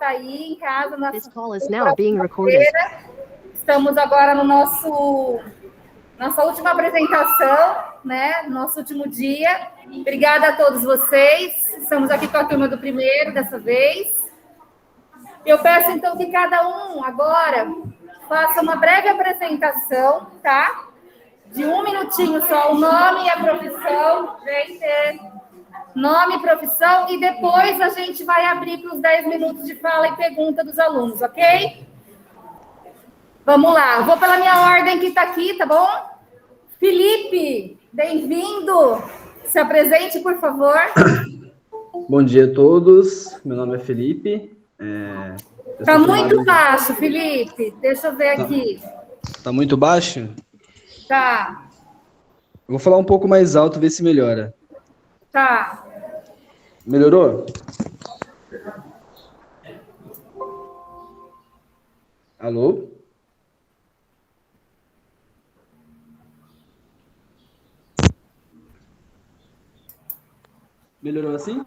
está aí em casa. This call is now being recorded. Estamos agora no nossa última apresentação, né? Nosso último dia. Obrigada a todos vocês. Estamos aqui com a turma do primeiro, dessa vez. Eu peço, então, que cada um agora faça uma breve apresentação, tá? De 1 minutinho só, o nome e a profissão. Gente, nome, profissão, e depois a gente vai abrir para os 10 minutos de fala e pergunta dos alunos, ok? Vamos lá, vou pela minha ordem que está aqui, tá bom? Felipe, bem-vindo. Se apresente, por favor. Bom dia a todos, meu nome é Felipe. Está muito baixo, Felipe. Deixa eu ver aqui. Tá muito baixo? Tá. Eu vou falar um pouco mais alto, ver se melhora. Tá. Melhorou? Alô? Melhorou assim?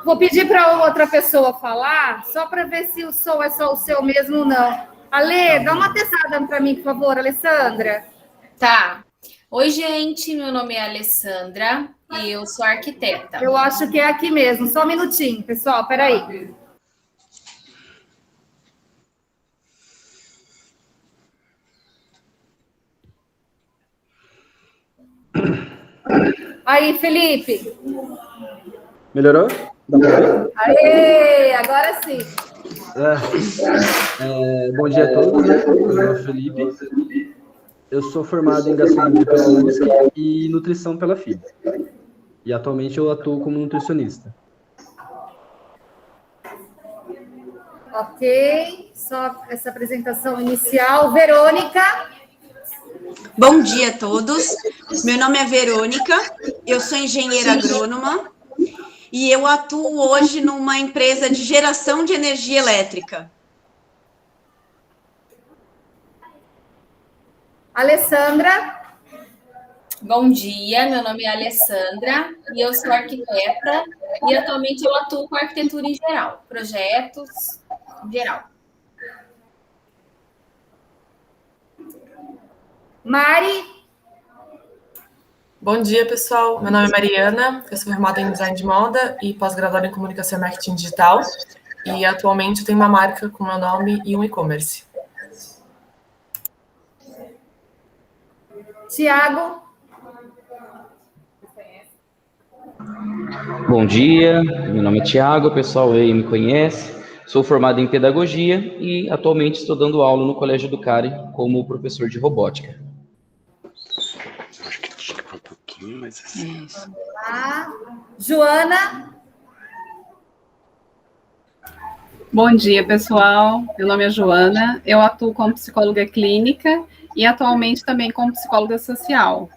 Vou pedir para outra pessoa falar, só para ver se o som é só o seu mesmo ou não. Ale, dá uma testada para mim, por favor, Alessandra. Tá. Oi, gente, meu nome é Alessandra e eu sou arquiteta. Eu acho que é aqui mesmo, só um minutinho, pessoal, peraí. Aí, Felipe. Melhorou? Dá pra ver? Aê, agora sim. Bom dia a todos, né? Meu nome é Felipe. Eu sou formado em gastronomia pela USP e nutrição pela FIB. E atualmente eu atuo como nutricionista. Ok, só essa apresentação inicial. Verônica. Bom dia a todos. Meu nome é Verônica, eu sou engenheira agrônoma e eu atuo hoje numa empresa de geração de energia elétrica. Alessandra. Bom dia, meu nome é Alessandra e eu sou arquiteta e atualmente eu atuo com arquitetura em geral, projetos em geral. Mari. Bom dia, pessoal. Meu nome é Mariana, eu sou formada em design de moda e pós-graduada em comunicação e marketing digital. E atualmente eu tenho uma marca com meu nome e um e-commerce. Tiago. Bom dia, meu nome é Tiago, o pessoal aí me conhece. Sou formado em pedagogia e atualmente estou dando aula no Colégio do Cari como professor de robótica. Acho que tinha que falar um pouquinho, mas assim. Joana. Bom dia, pessoal. Meu nome é Joana. Eu atuo como psicóloga clínica e atualmente também como psicóloga social.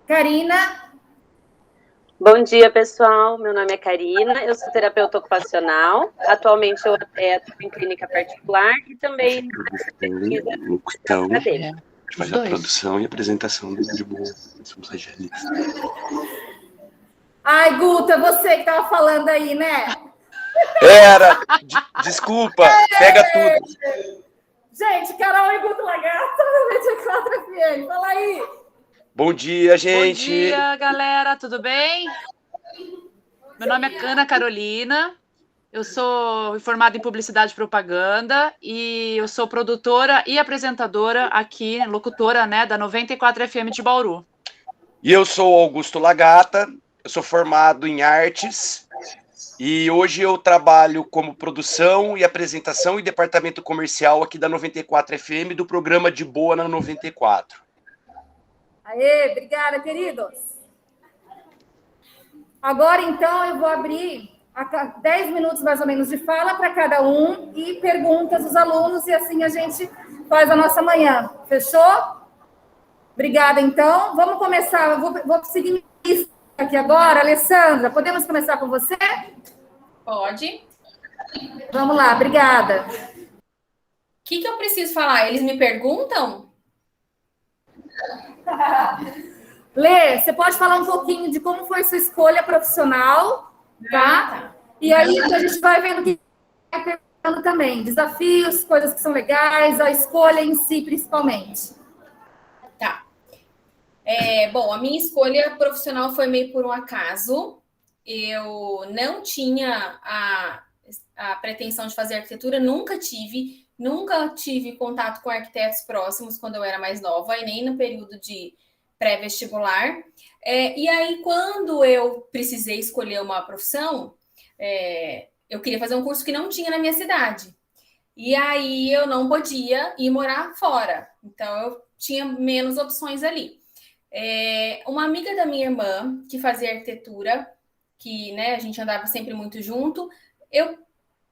Karina. Bom dia, pessoal. Meu nome é Karina, eu sou terapeuta ocupacional. Atualmente eu atuo em clínica particular e também Então, a gente faz a produção e apresentação do de boa. Somos radialistas. Ai, Guta, você que estava falando aí, né? Era! Desculpa, pega tudo. Gente, Carol e Guto Lagarto, 94 FM, fala aí. Bom dia, gente. Bom dia, galera, tudo bem? Meu nome é Ana Carolina, eu sou formada em publicidade e propaganda e eu sou produtora e apresentadora aqui, locutora, né, da 94 FM de Bauru. E eu sou Augusto Lagata, eu sou formado em artes e hoje eu trabalho como produção e apresentação e departamento comercial aqui da 94 FM do programa De Boa na 94. Aê, obrigada, queridos. Agora, então, eu vou abrir 10 minutos, mais ou menos, de fala para cada um e perguntas dos alunos, e assim a gente faz a nossa manhã. Fechou? Obrigada, então. Vamos começar. Vou seguir aqui agora. Alessandra, podemos começar com você? Pode. Vamos lá, obrigada. O que eu preciso falar? Eles me perguntam? Lê, você pode falar um pouquinho de como foi sua escolha profissional, tá? E aí a gente vai vendo o que é perguntando também. Desafios, coisas que são legais, a escolha em si, principalmente. Tá. Bom, a minha escolha profissional foi meio por um acaso. Eu não tinha a pretensão de fazer arquitetura, nunca tive contato com arquitetos próximos quando eu era mais nova, e nem no período de pré-vestibular. E aí, quando eu precisei escolher uma profissão, eu queria fazer um curso que não tinha na minha cidade. E aí eu não podia ir morar fora. Então, eu tinha menos opções ali. Uma amiga da minha irmã, que fazia arquitetura, que, né, a gente andava sempre muito junto,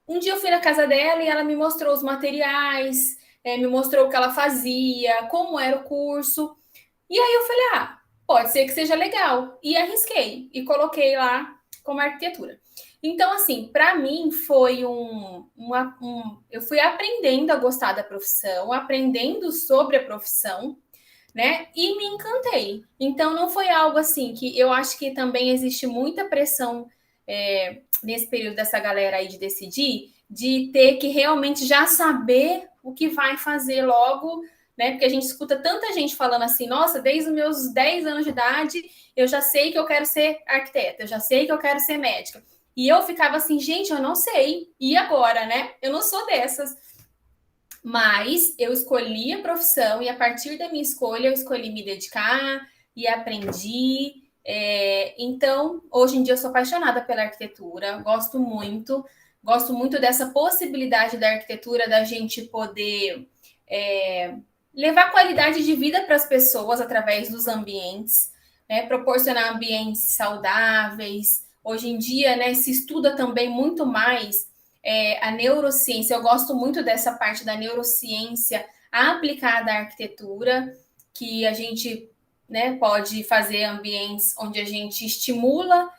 um dia eu fui na casa dela e ela me mostrou os materiais, me mostrou o que ela fazia, como era o curso. E aí eu falei, pode ser que seja legal. E arrisquei, e coloquei lá como arquitetura. Então, assim, para mim foi eu fui aprendendo a gostar da profissão, aprendendo sobre a profissão, né? E me encantei. Então, não foi algo assim que eu acho que também existe muita pressão nesse período dessa galera aí de decidir, de ter que realmente já saber o que vai fazer logo, né? Porque a gente escuta tanta gente falando assim, nossa, desde os meus 10 anos de idade, eu já sei que eu quero ser arquiteta, eu já sei que eu quero ser médica. E eu ficava assim, gente, eu não sei. E agora, né? Eu não sou dessas. Mas eu escolhi a profissão e a partir da minha escolha eu escolhi me dedicar e aprendi. Então, hoje em dia eu sou apaixonada pela arquitetura, gosto muito dessa possibilidade da arquitetura da gente poder levar qualidade de vida para as pessoas através dos ambientes, né? Proporcionar ambientes saudáveis. Hoje em dia, né, se estuda também muito mais a neurociência. Eu gosto muito dessa parte da neurociência aplicada à arquitetura, que a gente, né, pode fazer ambientes onde a gente estimula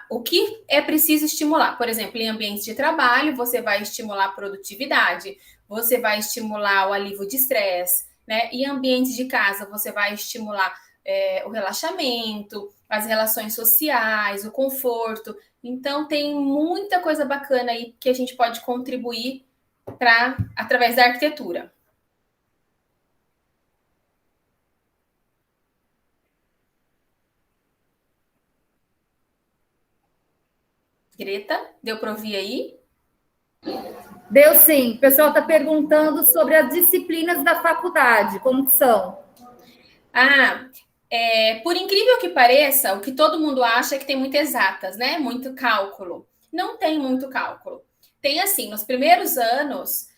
o que é preciso estimular. Por exemplo, em ambientes de trabalho, você vai estimular a produtividade, você vai estimular o alívio de estresse, né? E em ambientes de casa, você vai estimular o relaxamento, as relações sociais, o conforto. Então, tem muita coisa bacana aí que a gente pode contribuir através da arquitetura. Greta, deu para ouvir aí? Deu sim. O pessoal está perguntando sobre as disciplinas da faculdade, como que são? Por incrível que pareça, o que todo mundo acha é que tem muito exatas, né? Muito cálculo. Não tem muito cálculo. Tem, assim, nos primeiros anos,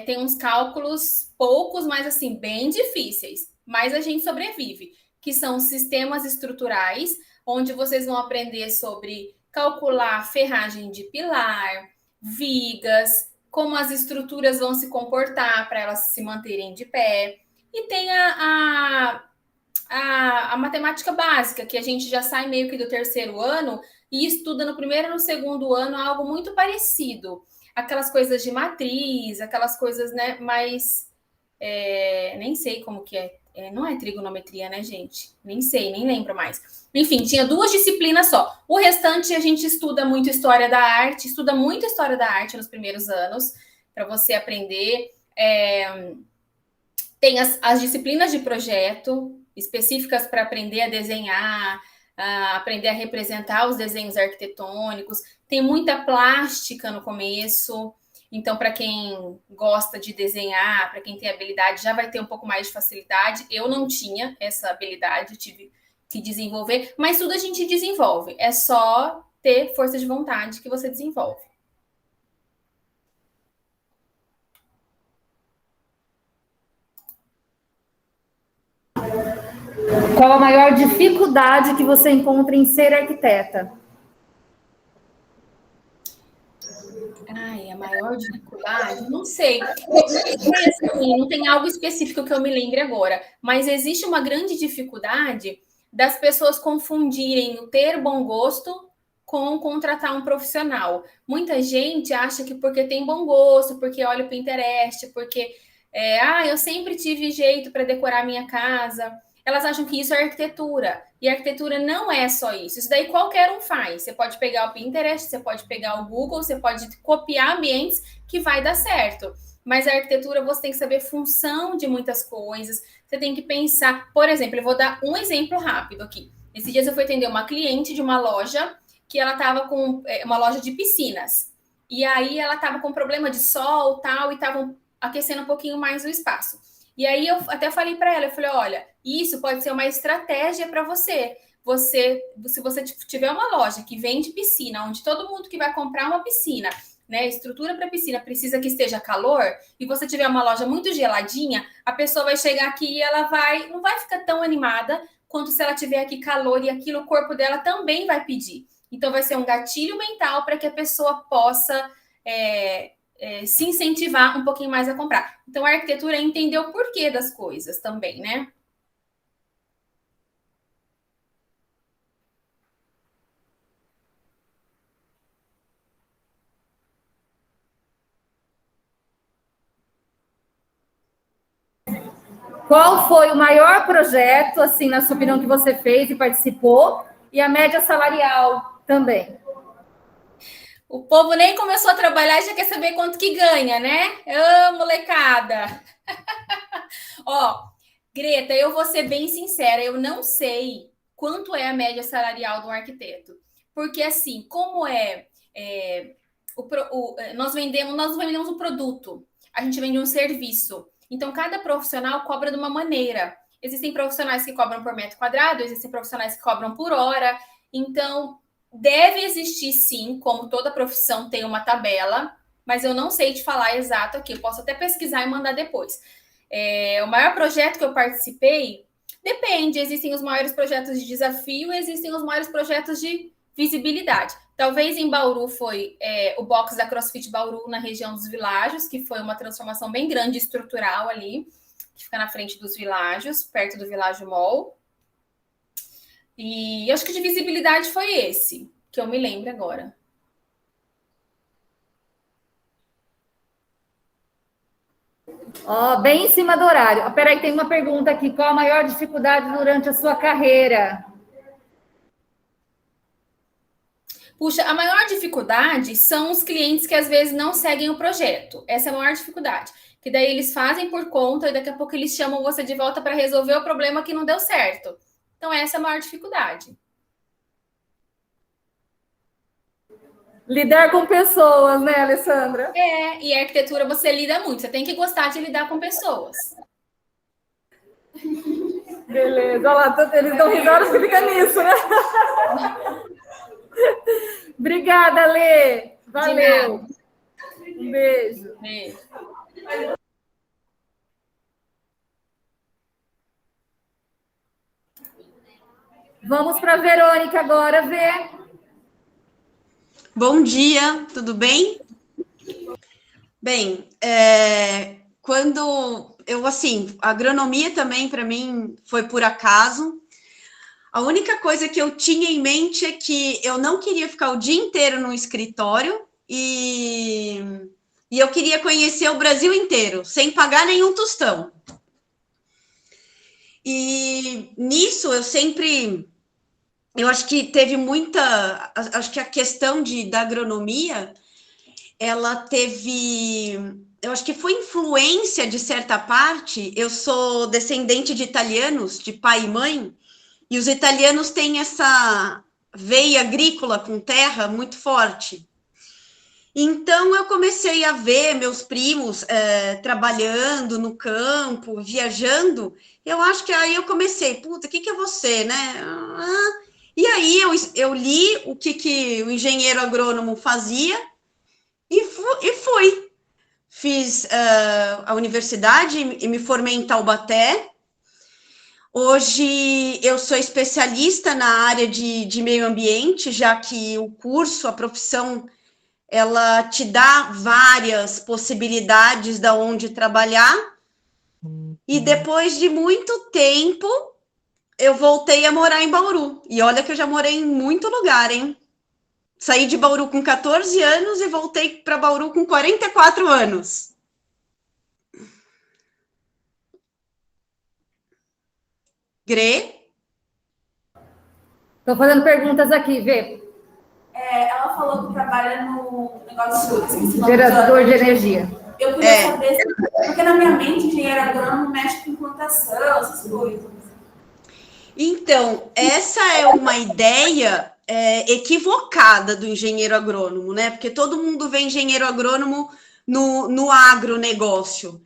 tem uns cálculos poucos, mas, assim, bem difíceis. Mas a gente sobrevive, que são sistemas estruturais, onde vocês vão aprender sobre calcular ferragem de pilar, vigas, como as estruturas vão se comportar para elas se manterem de pé. E tem a matemática básica, que a gente já sai meio que do terceiro ano e estuda no primeiro e no segundo ano algo muito parecido. Aquelas coisas de matriz, aquelas coisas, né, mais... nem sei como que é. Não é trigonometria, né, gente? Nem sei, nem lembro mais. Enfim, tinha 2 disciplinas só. O restante a gente estuda muito história da arte nos primeiros anos, para você aprender. Tem as disciplinas de projeto, específicas para aprender a desenhar, aprender a representar os desenhos arquitetônicos. Tem muita plástica no começo. Então, para quem gosta de desenhar, para quem tem habilidade, já vai ter um pouco mais de facilidade. Eu não tinha essa habilidade, eu tive que desenvolver, mas tudo a gente desenvolve. É só ter força de vontade que você desenvolve. Qual a maior dificuldade que você encontra em ser arquiteta? A maior dificuldade? Não sei. Não tem algo específico que eu me lembre agora, mas existe uma grande dificuldade das pessoas confundirem o ter bom gosto com contratar um profissional. Muita gente acha que porque tem bom gosto, porque olha o Pinterest, porque eu sempre tive jeito para decorar minha casa. elas acham que isso é arquitetura. E arquitetura não é só isso. Isso daí qualquer um faz. Você pode pegar o Pinterest, você pode pegar o Google, você pode copiar ambientes que vai dar certo. Mas a arquitetura, você tem que saber função de muitas coisas. Você tem que pensar... Por exemplo, eu vou dar um exemplo rápido aqui. Esses dias eu fui atender uma cliente de uma loja que ela estava com uma loja de piscinas. E aí ela estava com problema de sol tal, e estavam aquecendo um pouquinho mais o espaço. E aí eu até falei para ela, eu falei, olha, isso pode ser uma estratégia para você. Se você tiver uma loja que vende piscina, onde todo mundo que vai comprar uma piscina, né, estrutura para piscina precisa que esteja calor, e você tiver uma loja muito geladinha, a pessoa vai chegar aqui e ela não vai ficar tão animada quanto se ela tiver aqui calor, e aquilo o corpo dela também vai pedir. Então vai ser um gatilho mental para que a pessoa possa se incentivar um pouquinho mais a comprar. Então a arquitetura é entender o porquê das coisas também, né? Qual foi o maior projeto, assim, na sua opinião, que você fez e participou? E a média salarial também. O povo nem começou a trabalhar e já quer saber quanto que ganha, né? Molecada! Ó, Greta, eu vou ser bem sincera, eu não sei quanto é a média salarial de um arquiteto. Porque, assim, como nós vendemos um produto, a gente vende um serviço. Então, cada profissional cobra de uma maneira. Existem profissionais que cobram por metro quadrado, existem profissionais que cobram por hora. Então, deve existir, sim, como toda profissão tem uma tabela, mas eu não sei te falar exato aqui. Eu posso até pesquisar e mandar depois. O maior projeto que eu participei, depende. Existem os maiores projetos de desafio e existem os maiores projetos de visibilidade. Talvez em Bauru foi o box da CrossFit Bauru, na região dos Világios, que foi uma transformação bem grande estrutural ali, que fica na frente dos Világios, perto do Világio Mall. E acho que de visibilidade foi esse, que eu me lembro agora. Ó, bem em cima do horário. Peraí, tem uma pergunta aqui. Qual a maior dificuldade durante a sua carreira? Puxa, a maior dificuldade são os clientes que às vezes não seguem o projeto. Essa é a maior dificuldade. Que daí eles fazem por conta e daqui a pouco eles chamam você de volta para resolver o problema que não deu certo. Então, essa é a maior dificuldade. Lidar com pessoas, né, Alessandra? E a arquitetura você lida muito. Você tem que gostar de lidar com pessoas. Beleza, olha lá, eles dão risada porque fica nisso, né? Obrigada, Lê. Valeu. Um beijo. Beijo. Vamos para a Verônica agora ver. Bom dia, tudo bem? Bem, quando eu, assim, a agronomia também para mim foi por acaso. A única coisa que eu tinha em mente é que eu não queria ficar o dia inteiro no escritório e eu queria conhecer o Brasil inteiro, sem pagar nenhum tostão. E nisso eu acho que teve acho que a questão da agronomia, ela teve, eu acho que foi influência de certa parte. Eu sou descendente de italianos, de pai e mãe, e os italianos têm essa veia agrícola com terra muito forte. Então, eu comecei a ver meus primos trabalhando no campo, viajando. Eu acho que aí eu comecei, puta, o que é você, né? E aí eu li o que o engenheiro agrônomo fazia e fui. Fiz a universidade e me formei em Taubaté. Hoje eu sou especialista na área de meio ambiente, já que o curso, a profissão, ela te dá várias possibilidades de onde trabalhar. E depois de muito tempo, eu voltei a morar em Bauru. E olha que eu já morei em muito lugar, hein? Saí de Bauru com 14 anos e voltei para Bauru com 44 anos. Gre? Estou fazendo perguntas aqui, Vê. Ela falou que trabalha no negócio gerador de energia. Eu queria saber, porque na minha mente, engenheiro agrônomo mexe com implantação, essas coisas. Então, essa é uma ideia equivocada do engenheiro agrônomo, né? Porque todo mundo vê engenheiro agrônomo no agronegócio.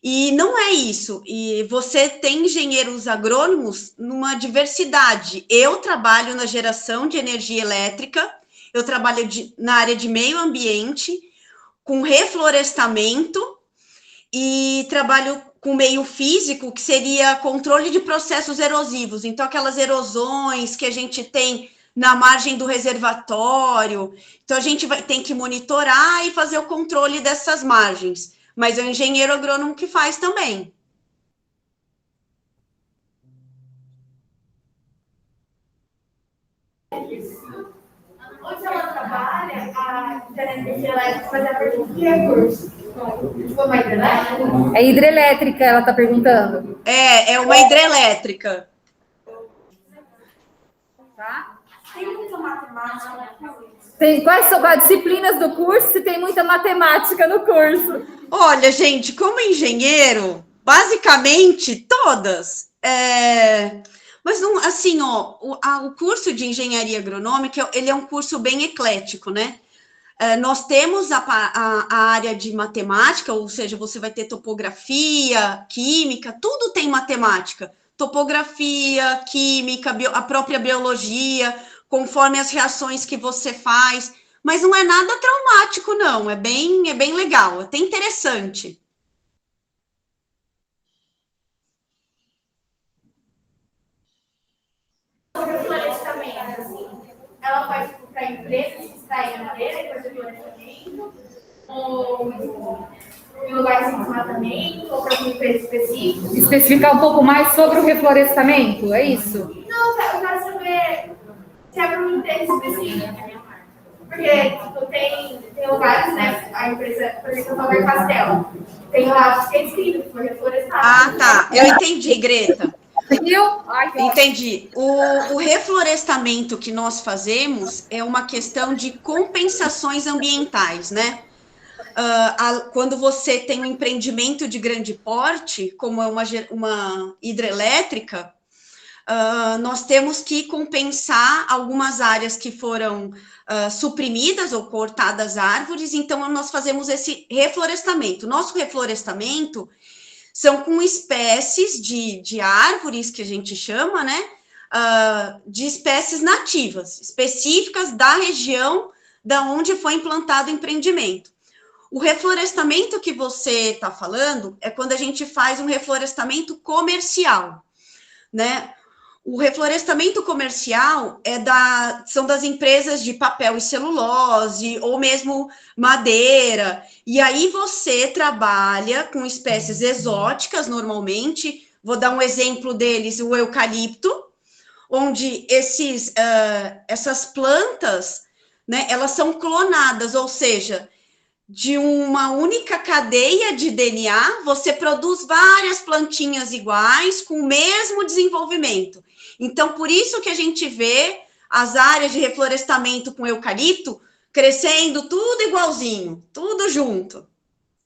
E não é isso. E você tem engenheiros agrônomos numa diversidade. Eu trabalho na geração de energia elétrica, eu trabalho na área de meio ambiente, com reflorestamento, e trabalho com meio físico, que seria controle de processos erosivos. Então, aquelas erosões que a gente tem na margem do reservatório. Então, a gente tem que monitorar e fazer o controle dessas margens. Mas é o engenheiro agrônomo que faz também. Onde ela trabalha, a energia elétrica faz a pergunta de recurso. Tipo uma hidrelétrica? É hidrelétrica, ela está perguntando. É uma hidrelétrica. Tá? Tem muita matemática. Quais são as disciplinas do curso se tem muita matemática no curso? Olha, gente, como engenheiro, basicamente todas. Mas, não, assim, o curso de engenharia agronômica, ele é um curso bem eclético, né? Nós temos a área de matemática, ou seja, você vai ter topografia, química, tudo tem matemática. Topografia, química, a própria biologia, conforme as reações que você faz. Mas não é nada traumático, não. É bem legal, é até interessante. Sobre o florestamento, assim, ela faz para empresas que extraem madeira e fazer florestamento, ou em lugares de desmatamento, ou para uma empresa específica. Especificar um pouco mais sobre o reflorestamento, é isso? Não, eu quero saber se é para uma empresa específica. Porque, tipo, tem lugares, né? A empresa, por exemplo, a Faber Castell, tem lá que é escrito que foi reflorestado. Ah, tá. Eu entendi, Greta. Entendeu? Entendi. O reflorestamento que nós fazemos é uma questão de compensações ambientais, né? Quando você tem um empreendimento de grande porte, como é uma hidrelétrica, nós temos que compensar algumas áreas que foram suprimidas ou cortadas árvores, então nós fazemos esse reflorestamento. Nosso reflorestamento são com espécies de árvores, que a gente chama, né, de espécies nativas, específicas da região da onde foi implantado o empreendimento. O reflorestamento que você está falando é quando a gente faz um reflorestamento comercial, né? O reflorestamento comercial são das empresas de papel e celulose, ou mesmo madeira, e aí você trabalha com espécies exóticas, normalmente. Vou dar um exemplo deles, o eucalipto, onde essas plantas, né, elas são clonadas, ou seja, de uma única cadeia de DNA, você produz várias plantinhas iguais, com o mesmo desenvolvimento. Então, por isso que a gente vê as áreas de reflorestamento com eucalipto crescendo tudo igualzinho, tudo junto.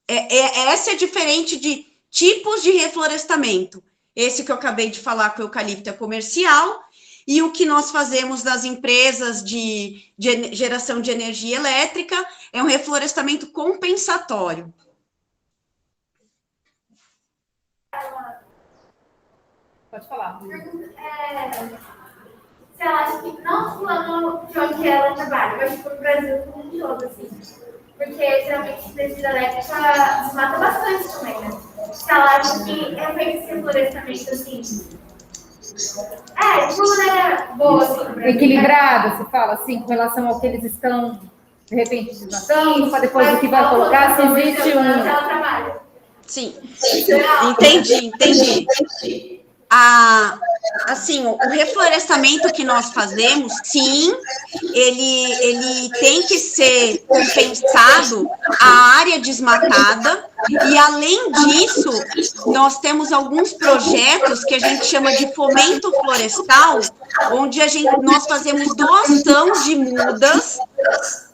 Essa é diferente de tipos de reflorestamento. Esse que eu acabei de falar com o eucalipto é comercial, e o que nós fazemos nas empresas de geração de energia elétrica é um reflorestamento compensatório. Pode falar. Se ela acha que, não falando de onde ela trabalha, mas tipo, no Brasil como um todo, assim. Porque geralmente a energia elétrica desmata bastante também, né? Se ela acha que é feito esse reflorestamento, assim. De uma maneira boa, assim. Equilibrada, você fala assim, com relação ao que eles estão, de repente, desmatando, para depois o que vai colocar, se existe ela trabalha. Sim. Entendi. Assim, o reflorestamento que nós fazemos, sim, ele tem que ser compensado a área desmatada, e além disso, nós temos alguns projetos que a gente chama de fomento florestal, onde nós fazemos doação de mudas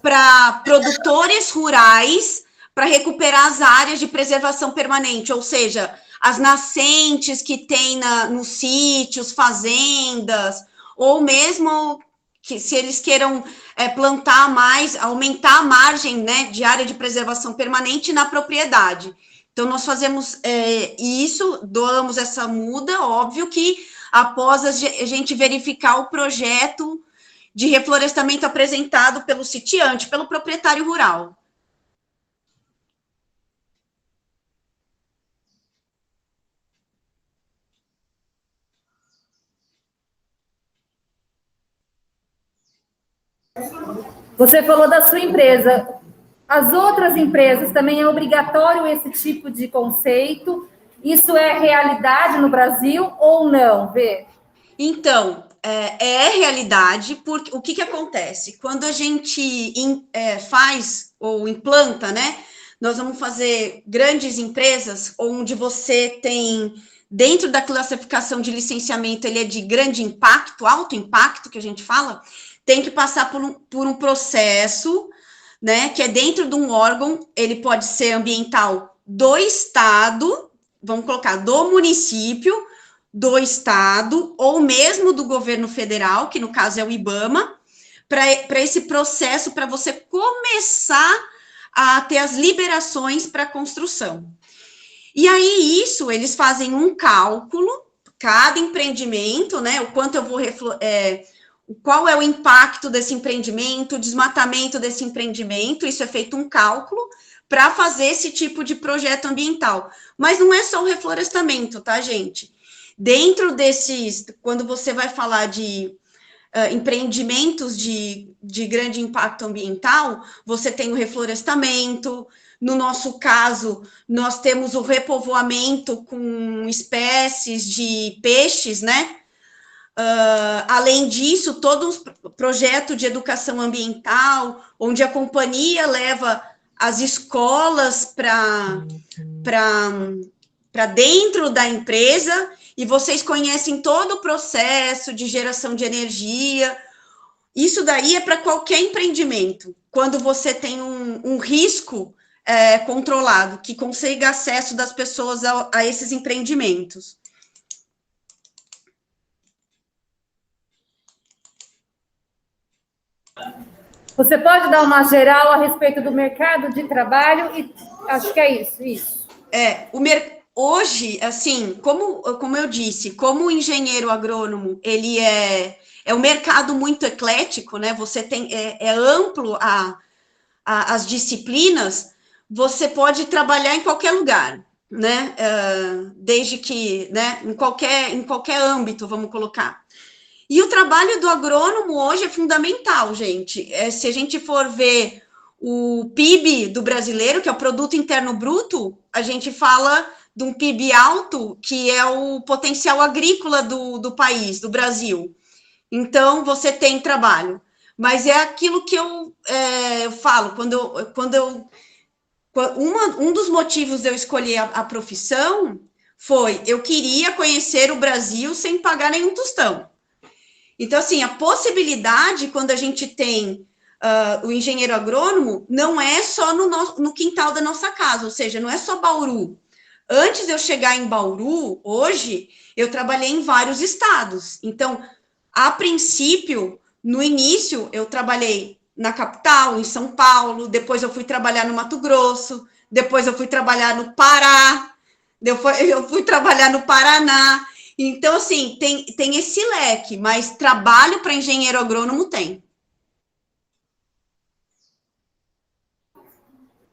para produtores rurais para recuperar as áreas de preservação permanente, ou seja, as nascentes que tem nos sítios, fazendas, ou mesmo que se eles queiram plantar mais, aumentar a margem, né, de área de preservação permanente na propriedade. Então, nós fazemos isso, doamos essa muda, óbvio que após a gente verificar o projeto de reflorestamento apresentado pelo sitiante, pelo proprietário rural. Você falou da sua empresa. As outras empresas também é obrigatório esse tipo de conceito? Isso é realidade no Brasil ou não, Vê? Então, é realidade, porque o que acontece? Quando a gente faz ou implanta, né? Nós vamos fazer grandes empresas onde você tem, dentro da classificação de licenciamento, ele é de grande impacto, alto impacto, que a gente fala, tem que passar por um processo, né, que é dentro de um órgão, ele pode ser ambiental do estado, vamos colocar, do município, do estado, ou mesmo do governo federal, que no caso é o IBAMA, para esse processo, para você começar a ter as liberações para construção. E aí, isso, eles fazem um cálculo, cada empreendimento, né, o quanto eu vou qual é o impacto desse empreendimento, o desmatamento desse empreendimento, isso é feito um cálculo para fazer esse tipo de projeto ambiental. Mas não é só o reflorestamento, tá, gente? Dentro desses, quando você vai falar de empreendimentos de grande impacto ambiental, você tem o reflorestamento, no nosso caso, nós temos o repovoamento com espécies de peixes, né? Além disso, todo um projeto de educação ambiental, onde a companhia leva as escolas para dentro da empresa, e vocês conhecem todo o processo de geração de energia. Isso daí é para qualquer empreendimento, quando você tem um risco controlado, que consiga acesso das pessoas a esses empreendimentos. Você pode dar uma geral a respeito do mercado de trabalho? E acho que é isso. Hoje, assim, como eu disse, como o engenheiro agrônomo, ele é um mercado muito eclético, né? Você tem, amplo as disciplinas, você pode trabalhar em qualquer lugar, né? Desde que, né? Em qualquer âmbito, vamos colocar. E o trabalho do agrônomo hoje é fundamental, gente. Se a gente for ver o PIB do brasileiro, que é o Produto Interno Bruto, a gente fala de um PIB alto, que é o potencial agrícola do país, do Brasil. Então, você tem trabalho. Mas é aquilo que eu falo, um dos motivos de eu escolher a profissão foi, eu queria conhecer o Brasil sem pagar nenhum tostão. Então, assim, a possibilidade, quando a gente tem o engenheiro agrônomo, não é só no quintal da nossa casa, ou seja, não é só Bauru. Antes de eu chegar em Bauru, hoje, eu trabalhei em vários estados. Então, a princípio, no início, eu trabalhei na capital, em São Paulo, depois eu fui trabalhar no Mato Grosso, depois eu fui trabalhar no Pará, eu fui trabalhar no Paraná. Então, assim, tem esse leque, mas trabalho para engenheiro agrônomo tem.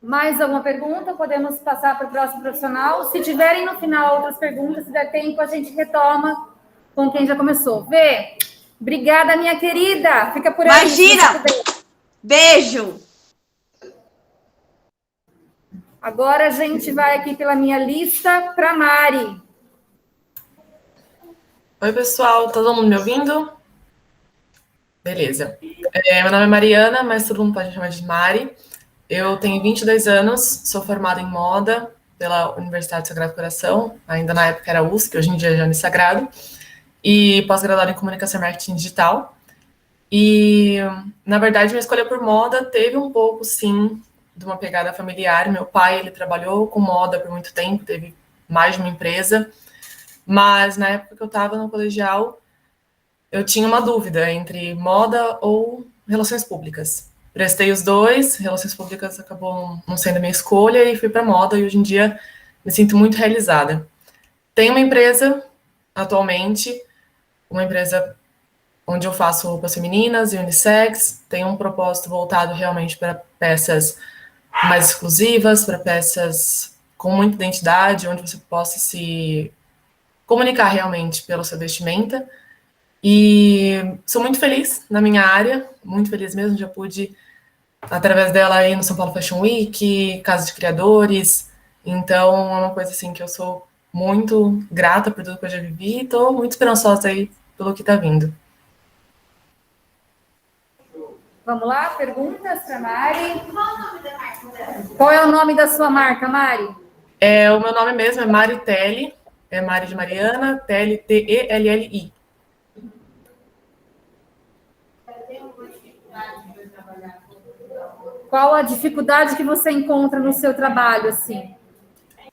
Mais alguma pergunta? Podemos passar para o próximo profissional. Se tiverem no final outras perguntas, se der tempo, a gente retoma com quem já começou. Vê, obrigada, minha querida. Fica por aí. Imagina! Beijo! Agora a gente vai aqui pela minha lista para Mari. Oi, pessoal, todo mundo me ouvindo? Beleza. Meu nome é Mariana, mas todo mundo pode me chamar de Mari. Eu tenho 22 anos, sou formada em moda pela Universidade Sagrado Coração, ainda na época era USP, hoje em dia é Unisagrado, e pós-graduada em Comunicação e Marketing Digital. E, na verdade, minha escolha por moda teve um pouco, sim, de uma pegada familiar. Meu pai, ele trabalhou com moda por muito tempo, teve mais de uma empresa, mas na época que eu estava no colegial, eu tinha uma dúvida entre moda ou relações públicas. Prestei os dois, relações públicas acabou não sendo a minha escolha e fui para moda, e hoje em dia me sinto muito realizada. Tenho uma empresa, atualmente, uma empresa onde eu faço roupas femininas e unissex, tem um propósito voltado realmente para peças mais exclusivas, para peças com muita identidade, onde você possa se comunicar realmente pela sua vestimenta. E sou muito feliz na minha área, muito feliz mesmo, já pude, através dela, ir no São Paulo Fashion Week, Casa de Criadores, então é uma coisa assim que eu sou muito grata por tudo que eu já vivi e estou muito esperançosa aí pelo que está vindo. Vamos lá, perguntas para Mari. Qual é o nome da sua marca, Mari? O meu nome mesmo é Mari Telli, é Mari de Mariana, Telli, T-E-L-L-I. Qual a dificuldade que você encontra no seu trabalho, assim?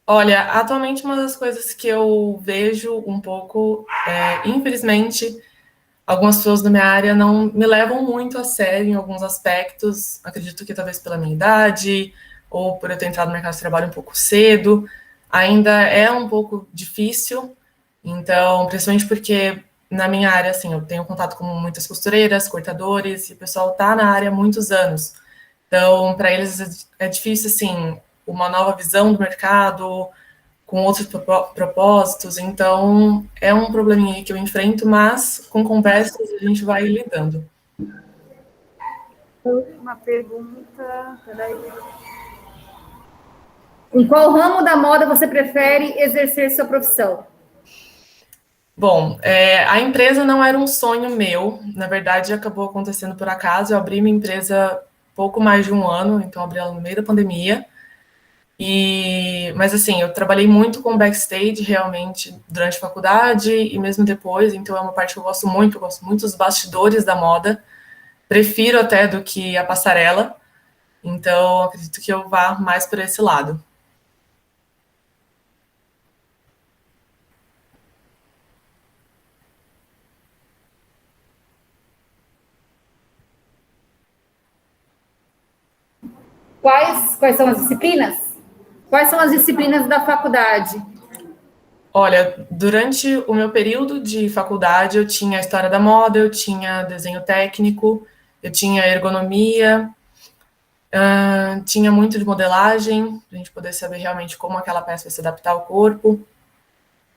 Olha, atualmente uma das coisas que eu vejo um pouco, infelizmente, algumas pessoas da minha área não me levam muito a sério em alguns aspectos, acredito que talvez pela minha idade, ou por eu ter entrado no mercado de trabalho um pouco cedo, ainda é um pouco difícil, então, principalmente porque na minha área, assim, eu tenho contato com muitas costureiras, cortadores, e o pessoal está na área há muitos anos. Então, para eles é difícil, assim, uma nova visão do mercado, com outros propósitos. Então, é um probleminha que eu enfrento, mas com conversas a gente vai lidando. Uma pergunta. Peraí. Em qual ramo da moda você prefere exercer sua profissão? Bom, a empresa não era um sonho meu, na verdade acabou acontecendo por acaso. Eu abri minha empresa pouco mais de um ano, então abri ela no meio da pandemia. Mas assim, eu trabalhei muito com backstage realmente durante a faculdade e mesmo depois, então é uma parte que eu gosto muito dos bastidores da moda, prefiro até do que a passarela, então acredito que eu vá mais por esse lado. Quais são as disciplinas? Quais são as disciplinas da faculdade? Olha, durante o meu período de faculdade, eu tinha história da moda, eu tinha desenho técnico, eu tinha ergonomia, tinha muito de modelagem, para a gente poder saber realmente como aquela peça vai se adaptar ao corpo.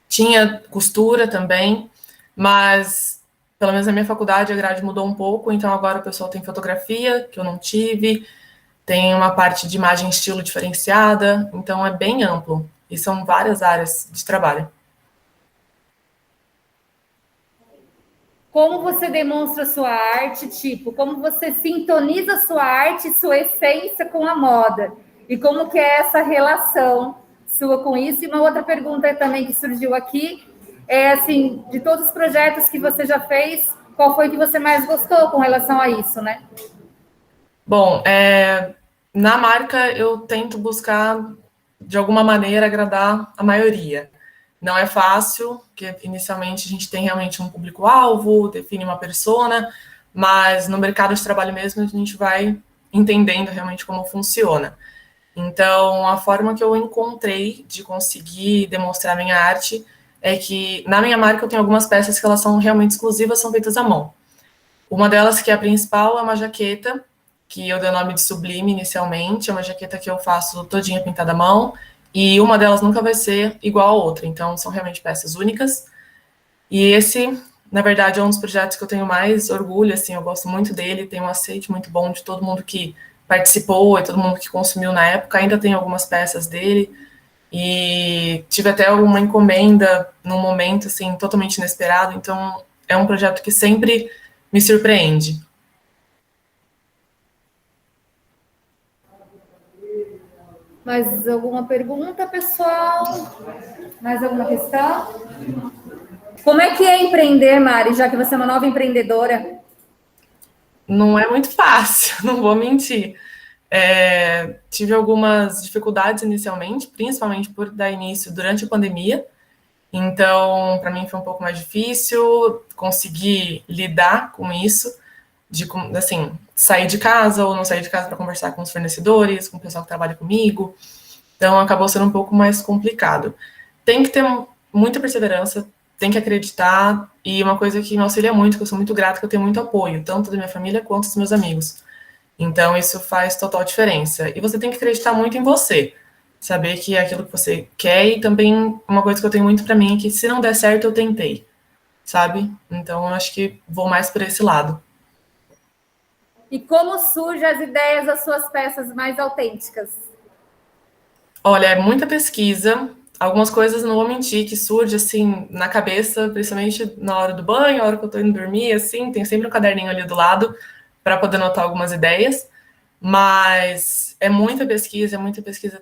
Tinha costura também, mas pelo menos na minha faculdade a grade mudou um pouco, então agora o pessoal tem fotografia, que eu não tive, tem uma parte de imagem estilo diferenciada, então é bem amplo. E são várias áreas de trabalho. Como você demonstra sua arte, tipo, como você sintoniza sua arte, sua essência com a moda? E como que é essa relação sua com isso? E uma outra pergunta também que surgiu aqui é, assim, de todos os projetos que você já fez, qual foi que você mais gostou com relação a isso, né? Bom, na marca eu tento buscar, de alguma maneira, agradar a maioria. Não é fácil, porque inicialmente a gente tem realmente um público-alvo, define uma persona, mas no mercado de trabalho mesmo a gente vai entendendo realmente como funciona. Então, a forma que eu encontrei de conseguir demonstrar minha arte é que, na minha marca, eu tenho algumas peças que elas são realmente exclusivas, são feitas à mão. Uma delas, que é a principal, é uma jaqueta, que eu dei o nome de Sublime inicialmente, é uma jaqueta que eu faço todinha pintada à mão, e uma delas nunca vai ser igual a outra, então são realmente peças únicas. E esse, na verdade, é um dos projetos que eu tenho mais orgulho, assim, eu gosto muito dele, tem um aceite muito bom de todo mundo que participou e todo mundo que consumiu na época, ainda tem algumas peças dele, e tive até uma encomenda num momento, assim, totalmente inesperado, então é um projeto que sempre me surpreende. Mais alguma pergunta, pessoal? Mais alguma questão? Como é que é empreender, Mari, já que você é uma nova empreendedora? Não é muito fácil, não vou mentir. Tive algumas dificuldades inicialmente, principalmente por dar início durante a pandemia. Então, para mim foi um pouco mais difícil conseguir lidar com isso, de assim, sair de casa ou não sair de casa para conversar com os fornecedores, com o pessoal que trabalha comigo. Então, acabou sendo um pouco mais complicado. Tem que ter muita perseverança, tem que acreditar, e uma coisa que me auxilia muito, que eu sou muito grata, que eu tenho muito apoio, tanto da minha família quanto dos meus amigos. Então, isso faz total diferença. E você tem que acreditar muito em você, saber que é aquilo que você quer, e também uma coisa que eu tenho muito para mim é que se não der certo, eu tentei, sabe? Então, eu acho que vou mais por esse lado. E como surgem as ideias das suas peças mais autênticas? Olha, é muita pesquisa, algumas coisas, não vou mentir, que surge assim na cabeça, principalmente na hora do banho, na hora que eu tô indo dormir, assim, tem sempre um caderninho ali do lado para poder anotar algumas ideias, mas é muita pesquisa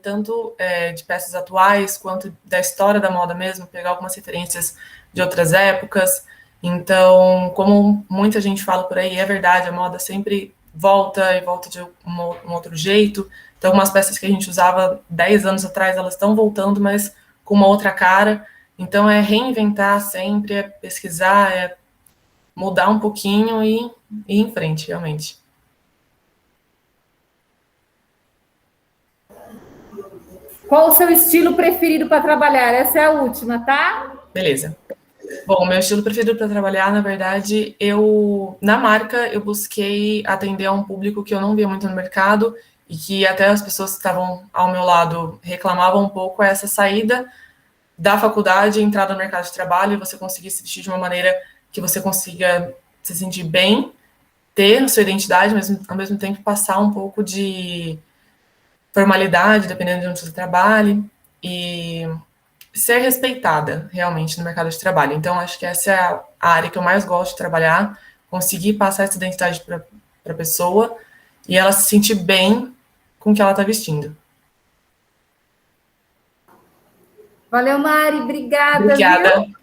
tanto de peças atuais quanto da história da moda mesmo, pegar algumas referências de outras épocas. Então, como muita gente fala por aí, é verdade, a moda sempre volta e volta de um outro jeito. Então, algumas peças que a gente usava 10 anos atrás, elas estão voltando, mas com uma outra cara. Então, é reinventar sempre, é pesquisar, é mudar um pouquinho e ir em frente, realmente. Qual o seu estilo preferido para trabalhar? Essa é a última, tá? Beleza. Bom, meu estilo preferido para trabalhar, na verdade, na marca, eu busquei atender a um público que eu não via muito no mercado e que até as pessoas que estavam ao meu lado reclamavam um pouco, essa saída da faculdade, entrada no mercado de trabalho, e você conseguir se vestir de uma maneira que você consiga se sentir bem, ter a sua identidade, mas ao mesmo tempo passar um pouco de formalidade, dependendo de onde você trabalhe, e ser respeitada realmente no mercado de trabalho. Então, acho que essa é a área que eu mais gosto de trabalhar, conseguir passar essa identidade para a pessoa e ela se sentir bem com o que ela está vestindo. Valeu, Mari, obrigada. Obrigada. Viu?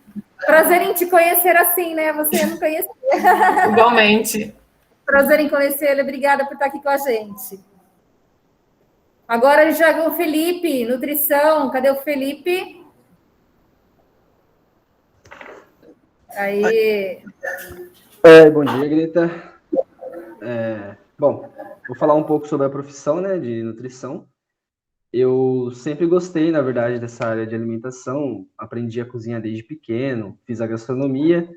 Prazer em te conhecer assim, né? Você não conhecia. Igualmente. Prazer em conhecê-la, obrigada por estar aqui com a gente. Agora a gente já viu o Felipe, nutrição. Cadê o Felipe? Aí. Bom dia, Greta. Bom, vou falar um pouco sobre a profissão, né, de nutrição. Eu sempre gostei, na verdade, dessa área de alimentação. Aprendi a cozinhar desde pequeno, fiz a gastronomia,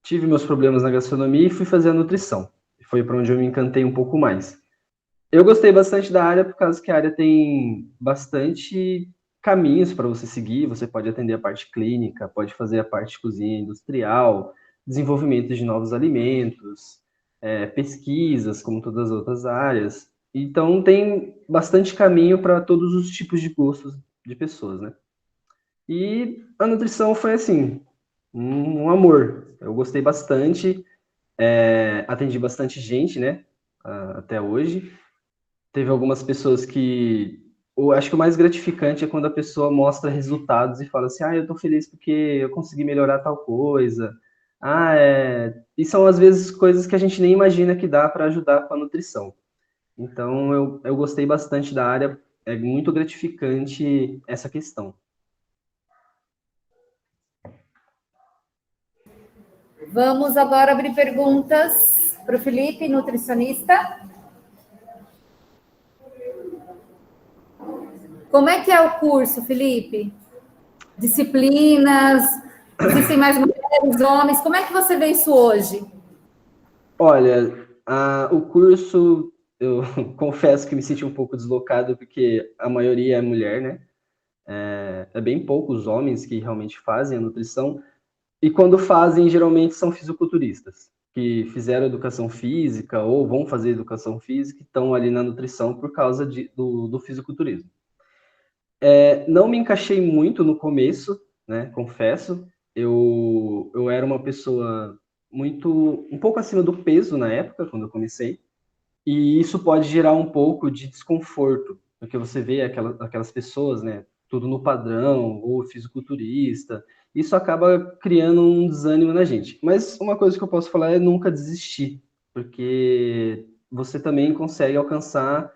tive meus problemas na gastronomia e fui fazer a nutrição. Foi para onde eu me encantei um pouco mais. Eu gostei bastante da área por causa que a área tem bastante caminhos para você seguir. Você pode atender a parte clínica, pode fazer a parte de cozinha industrial, desenvolvimento de novos alimentos, pesquisas, como todas as outras áreas. Então, tem bastante caminho para todos os tipos de gostos de pessoas, né? E a nutrição foi, assim, um amor. Eu gostei bastante, atendi bastante gente, né? Até hoje. Teve algumas pessoas que... Eu acho que o mais gratificante é quando a pessoa mostra resultados e fala assim, eu tô feliz porque eu consegui melhorar tal coisa. E são, às vezes, coisas que a gente nem imagina que dá para ajudar com a nutrição. Então, eu gostei bastante da área, é muito gratificante essa questão. Vamos agora abrir perguntas para o Felipe, nutricionista. Como é que é o curso, Felipe? Disciplinas? Existem mais mulheres, homens? Como é que você vê isso hoje? Olha, o curso... Eu confesso que me senti um pouco deslocado, porque a maioria é mulher, né? É bem poucos homens que realmente fazem a nutrição, e quando fazem, geralmente são fisiculturistas, que fizeram educação física ou vão fazer educação física e estão ali na nutrição por causa do fisiculturismo. Não me encaixei muito no começo, né? Confesso. Eu era uma pessoa um pouco acima do peso na época, quando eu comecei. E isso pode gerar um pouco de desconforto, porque você vê aquelas pessoas, né? Tudo no padrão, ou fisiculturista. Isso acaba criando um desânimo na gente. Mas uma coisa que eu posso falar é nunca desistir, porque você também consegue alcançar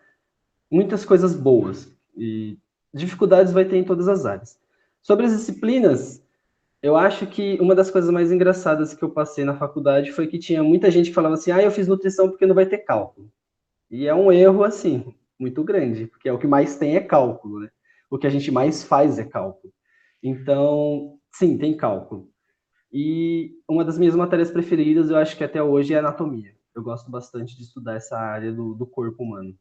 muitas coisas boas. E dificuldades vai ter em todas as áreas. Sobre as disciplinas, eu acho que uma das coisas mais engraçadas que eu passei na faculdade foi que tinha muita gente que falava assim, eu fiz nutrição porque não vai ter cálculo. E é um erro, assim, muito grande, porque o que mais tem é cálculo, né? O que a gente mais faz é cálculo. Então, sim, tem cálculo. E uma das minhas matérias preferidas, eu acho que até hoje, é anatomia. Eu gosto bastante de estudar essa área do corpo humano.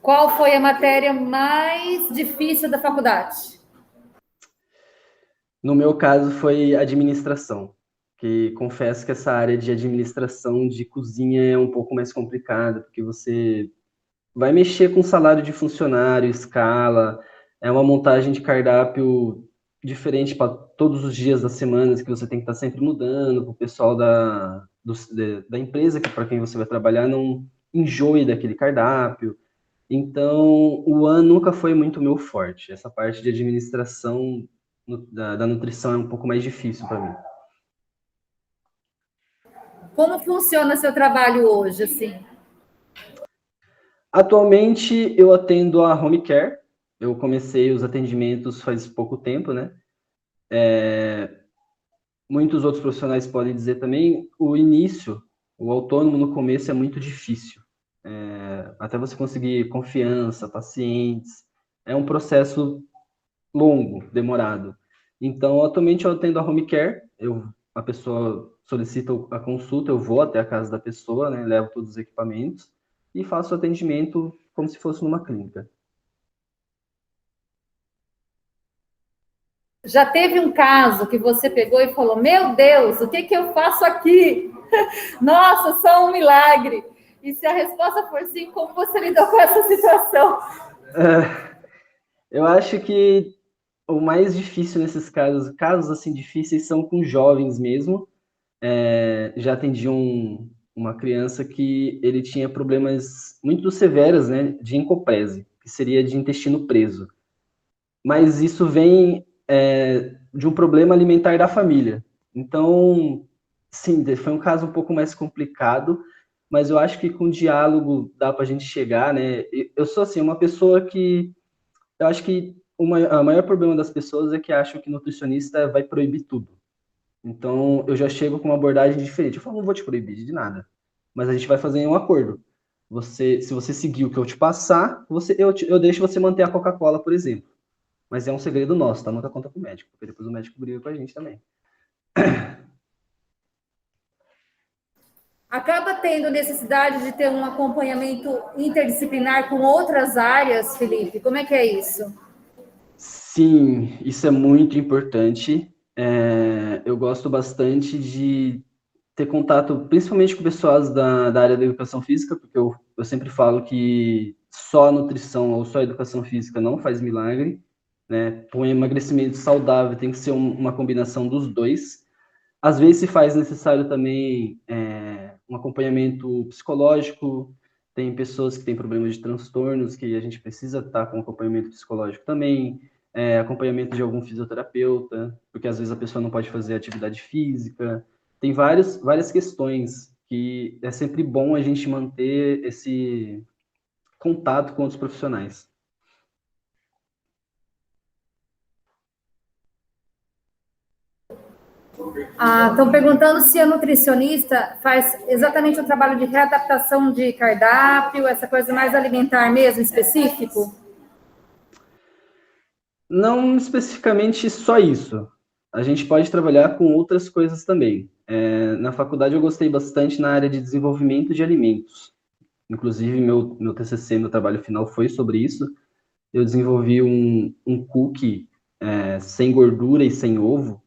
Qual foi a matéria mais difícil da faculdade? No meu caso, foi administração, que confesso que essa área de administração de cozinha é um pouco mais complicada, porque você vai mexer com salário de funcionário, escala, é uma montagem de cardápio diferente para todos os dias das semanas, que você tem que estar sempre mudando, para o pessoal da empresa para quem você vai trabalhar não enjoe daquele cardápio. Então, o ano nunca foi muito meu forte. Essa parte de administração da nutrição é um pouco mais difícil para mim. Como funciona seu trabalho hoje, assim? Atualmente, eu atendo a home care. Eu comecei os atendimentos faz pouco tempo, né? Muitos outros profissionais podem dizer também, o autônomo no começo é muito difícil. Até você conseguir confiança, pacientes, é um processo longo, demorado. Então, atualmente eu atendo a home care, a pessoa solicita a consulta, eu vou até a casa da pessoa, né, levo todos os equipamentos e faço o atendimento como se fosse numa clínica. Já teve um caso que você pegou e falou, meu Deus, o que eu faço aqui? Nossa, só um milagre. E se a resposta for sim, como você lidou com essa situação? Eu acho que o mais difícil nesses casos assim difíceis, são com jovens mesmo. Já atendi uma criança que ele tinha problemas muito severos, né, de encoprese, que seria de intestino preso. Mas isso vem de um problema alimentar da família. Então, sim, foi um caso um pouco mais complicado, mas eu acho que com diálogo dá para a gente chegar, né? Eu sou, assim, uma pessoa que... Eu acho que o maior problema das pessoas é que acham que nutricionista vai proibir tudo. Então, eu já chego com uma abordagem diferente. Eu falo, não vou te proibir de nada, mas a gente vai fazer um acordo. Se você seguir o que eu te passar, eu deixo você manter a Coca-Cola, por exemplo. Mas é um segredo nosso, tá? Nunca conta com o médico, porque depois o médico briga com a gente também. Acaba tendo necessidade de ter um acompanhamento interdisciplinar com outras áreas, Felipe? Como é que é isso? Sim, isso é muito importante. Eu gosto bastante de ter contato, principalmente com pessoas da área da educação física, porque eu sempre falo que só a nutrição ou só a educação física não faz milagre, né? Para um emagrecimento saudável tem que ser uma combinação dos dois. Às vezes se faz necessário também um acompanhamento psicológico. Tem pessoas que têm problemas de transtornos que a gente precisa estar com acompanhamento psicológico também. Acompanhamento de algum fisioterapeuta, porque às vezes a pessoa não pode fazer atividade física. Tem várias questões que é sempre bom a gente manter esse contato com outros profissionais. Estão perguntando se a nutricionista faz exatamente o trabalho de readaptação de cardápio, essa coisa mais alimentar mesmo, específico? Não especificamente só isso. A gente pode trabalhar com outras coisas também. Na faculdade eu gostei bastante na área de desenvolvimento de alimentos. Inclusive, meu TCC, meu trabalho final foi sobre isso. Eu desenvolvi um cookie sem gordura e sem ovo.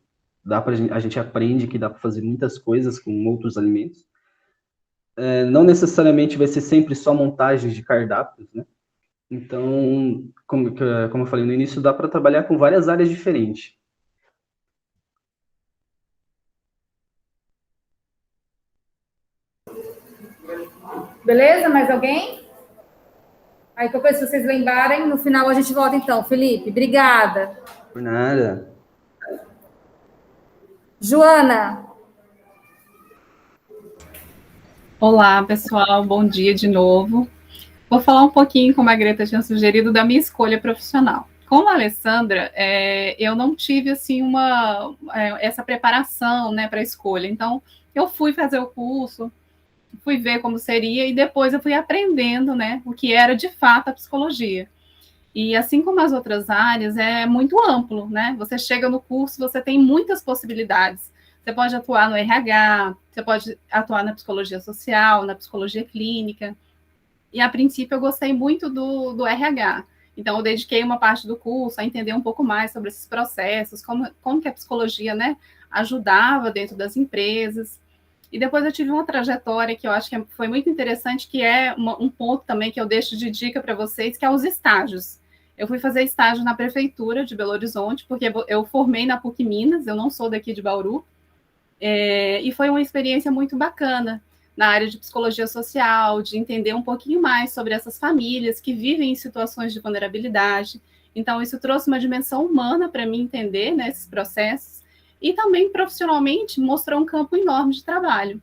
A gente aprende que dá para fazer muitas coisas com outros alimentos. Não necessariamente vai ser sempre só montagens de cardápios, né? Então, como eu falei no início, dá para trabalhar com várias áreas diferentes. Beleza? Mais alguém? Aí, qualquer coisa, se vocês lembrarem, no final a gente volta então. Felipe, obrigada. Por nada. Joana. Olá, pessoal, bom dia de novo. Vou falar um pouquinho, como a Greta tinha sugerido, da minha escolha profissional. Como a Alessandra, eu não tive assim essa preparação, né, para a escolha. Então, eu fui fazer o curso, fui ver como seria e depois eu fui aprendendo, né, o que era de fato a psicologia. E assim como as outras áreas, é muito amplo, né? Você chega no curso, você tem muitas possibilidades. Você pode atuar no RH, você pode atuar na psicologia social, na psicologia clínica. E, a princípio, eu gostei muito do RH. Então, eu dediquei uma parte do curso a entender um pouco mais sobre esses processos, como que a psicologia, né, ajudava dentro das empresas. E depois eu tive uma trajetória que eu acho que foi muito interessante, que é um ponto também que eu deixo de dica para vocês, que é os estágios. Eu fui fazer estágio na prefeitura de Belo Horizonte, porque eu formei na PUC Minas, eu não sou daqui de Bauru, e foi uma experiência muito bacana na área de psicologia social, de entender um pouquinho mais sobre essas famílias que vivem em situações de vulnerabilidade. Então, isso trouxe uma dimensão humana para mim entender, né, esses processos, e também profissionalmente mostrou um campo enorme de trabalho,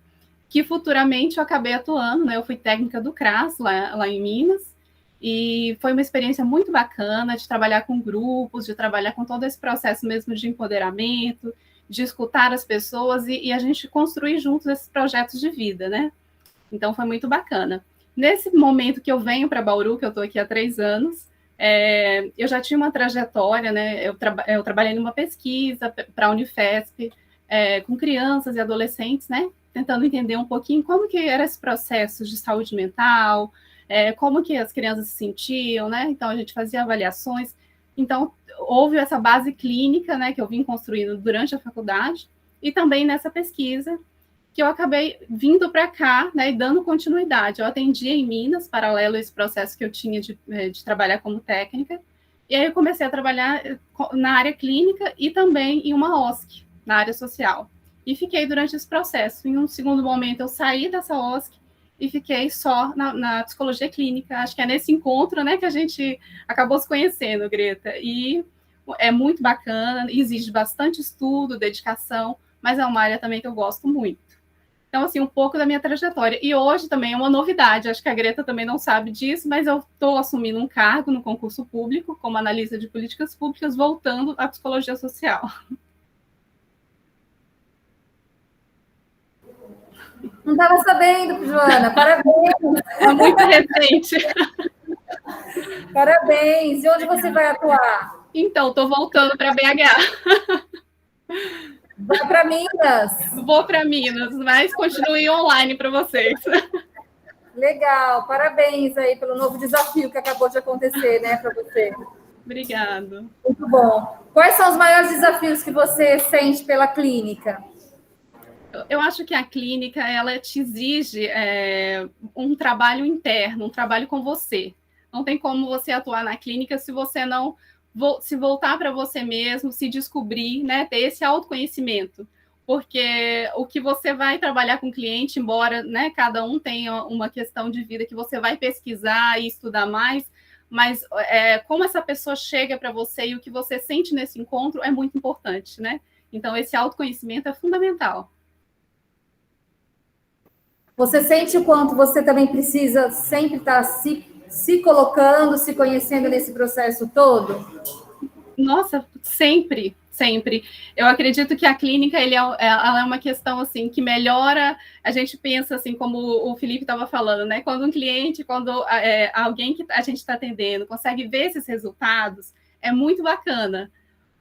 que futuramente eu acabei atuando, né, eu fui técnica do CRAS, lá em Minas, e foi uma experiência muito bacana de trabalhar com grupos, de trabalhar com todo esse processo mesmo de empoderamento, de escutar as pessoas e a gente construir juntos esses projetos de vida, né? Então, foi muito bacana. Nesse momento que eu venho para Bauru, que eu estou aqui há 3 anos, eu já tinha uma trajetória, né? Eu trabalhei numa pesquisa para a Unifesp, com crianças e adolescentes, né? Tentando entender um pouquinho como que era esse processo de saúde mental, como que as crianças se sentiam, né? Então, a gente fazia avaliações. Então, houve essa base clínica, né, que eu vim construindo durante a faculdade, e também nessa pesquisa, que eu acabei vindo para cá, né, e dando continuidade. Eu atendia em Minas, paralelo a esse processo que eu tinha de trabalhar como técnica, e aí eu comecei a trabalhar na área clínica e também em uma OSC, na área social. E fiquei durante esse processo. Em um segundo momento, eu saí dessa OSC e fiquei só na psicologia clínica. Acho que é nesse encontro, né, que a gente acabou se conhecendo, Greta. E é muito bacana, exige bastante estudo, dedicação, mas é uma área também que eu gosto muito. Então, assim, um pouco da minha trajetória. E hoje também é uma novidade, acho que a Greta também não sabe disso, mas eu estou assumindo um cargo no concurso público, como analista de políticas públicas, voltando à psicologia social. Não estava sabendo, Joana. Parabéns. É muito recente. Parabéns. E onde você vai atuar? Então, estou voltando para BH. Vai para Minas? Vou para Minas, mas continue online para vocês. Legal. Parabéns aí pelo novo desafio que acabou de acontecer, né, para você. Obrigada. Muito bom. Quais são os maiores desafios que você sente pela clínica? Eu acho que a clínica, ela te exige um trabalho interno, um trabalho com você. Não tem como você atuar na clínica se você não se voltar para você mesmo, se descobrir, né, ter esse autoconhecimento. Porque o que você vai trabalhar com o cliente, embora, né, cada um tenha uma questão de vida que você vai pesquisar e estudar mais, mas como essa pessoa chega para você e o que você sente nesse encontro é muito importante, né? Então, esse autoconhecimento é fundamental. Você sente o quanto você também precisa sempre estar se colocando, se conhecendo nesse processo todo? Nossa, sempre. Eu acredito que a clínica ela é uma questão assim que melhora. A gente pensa assim, como o Felipe estava falando, né? Quando um cliente, alguém que a gente está atendendo consegue ver esses resultados, é muito bacana.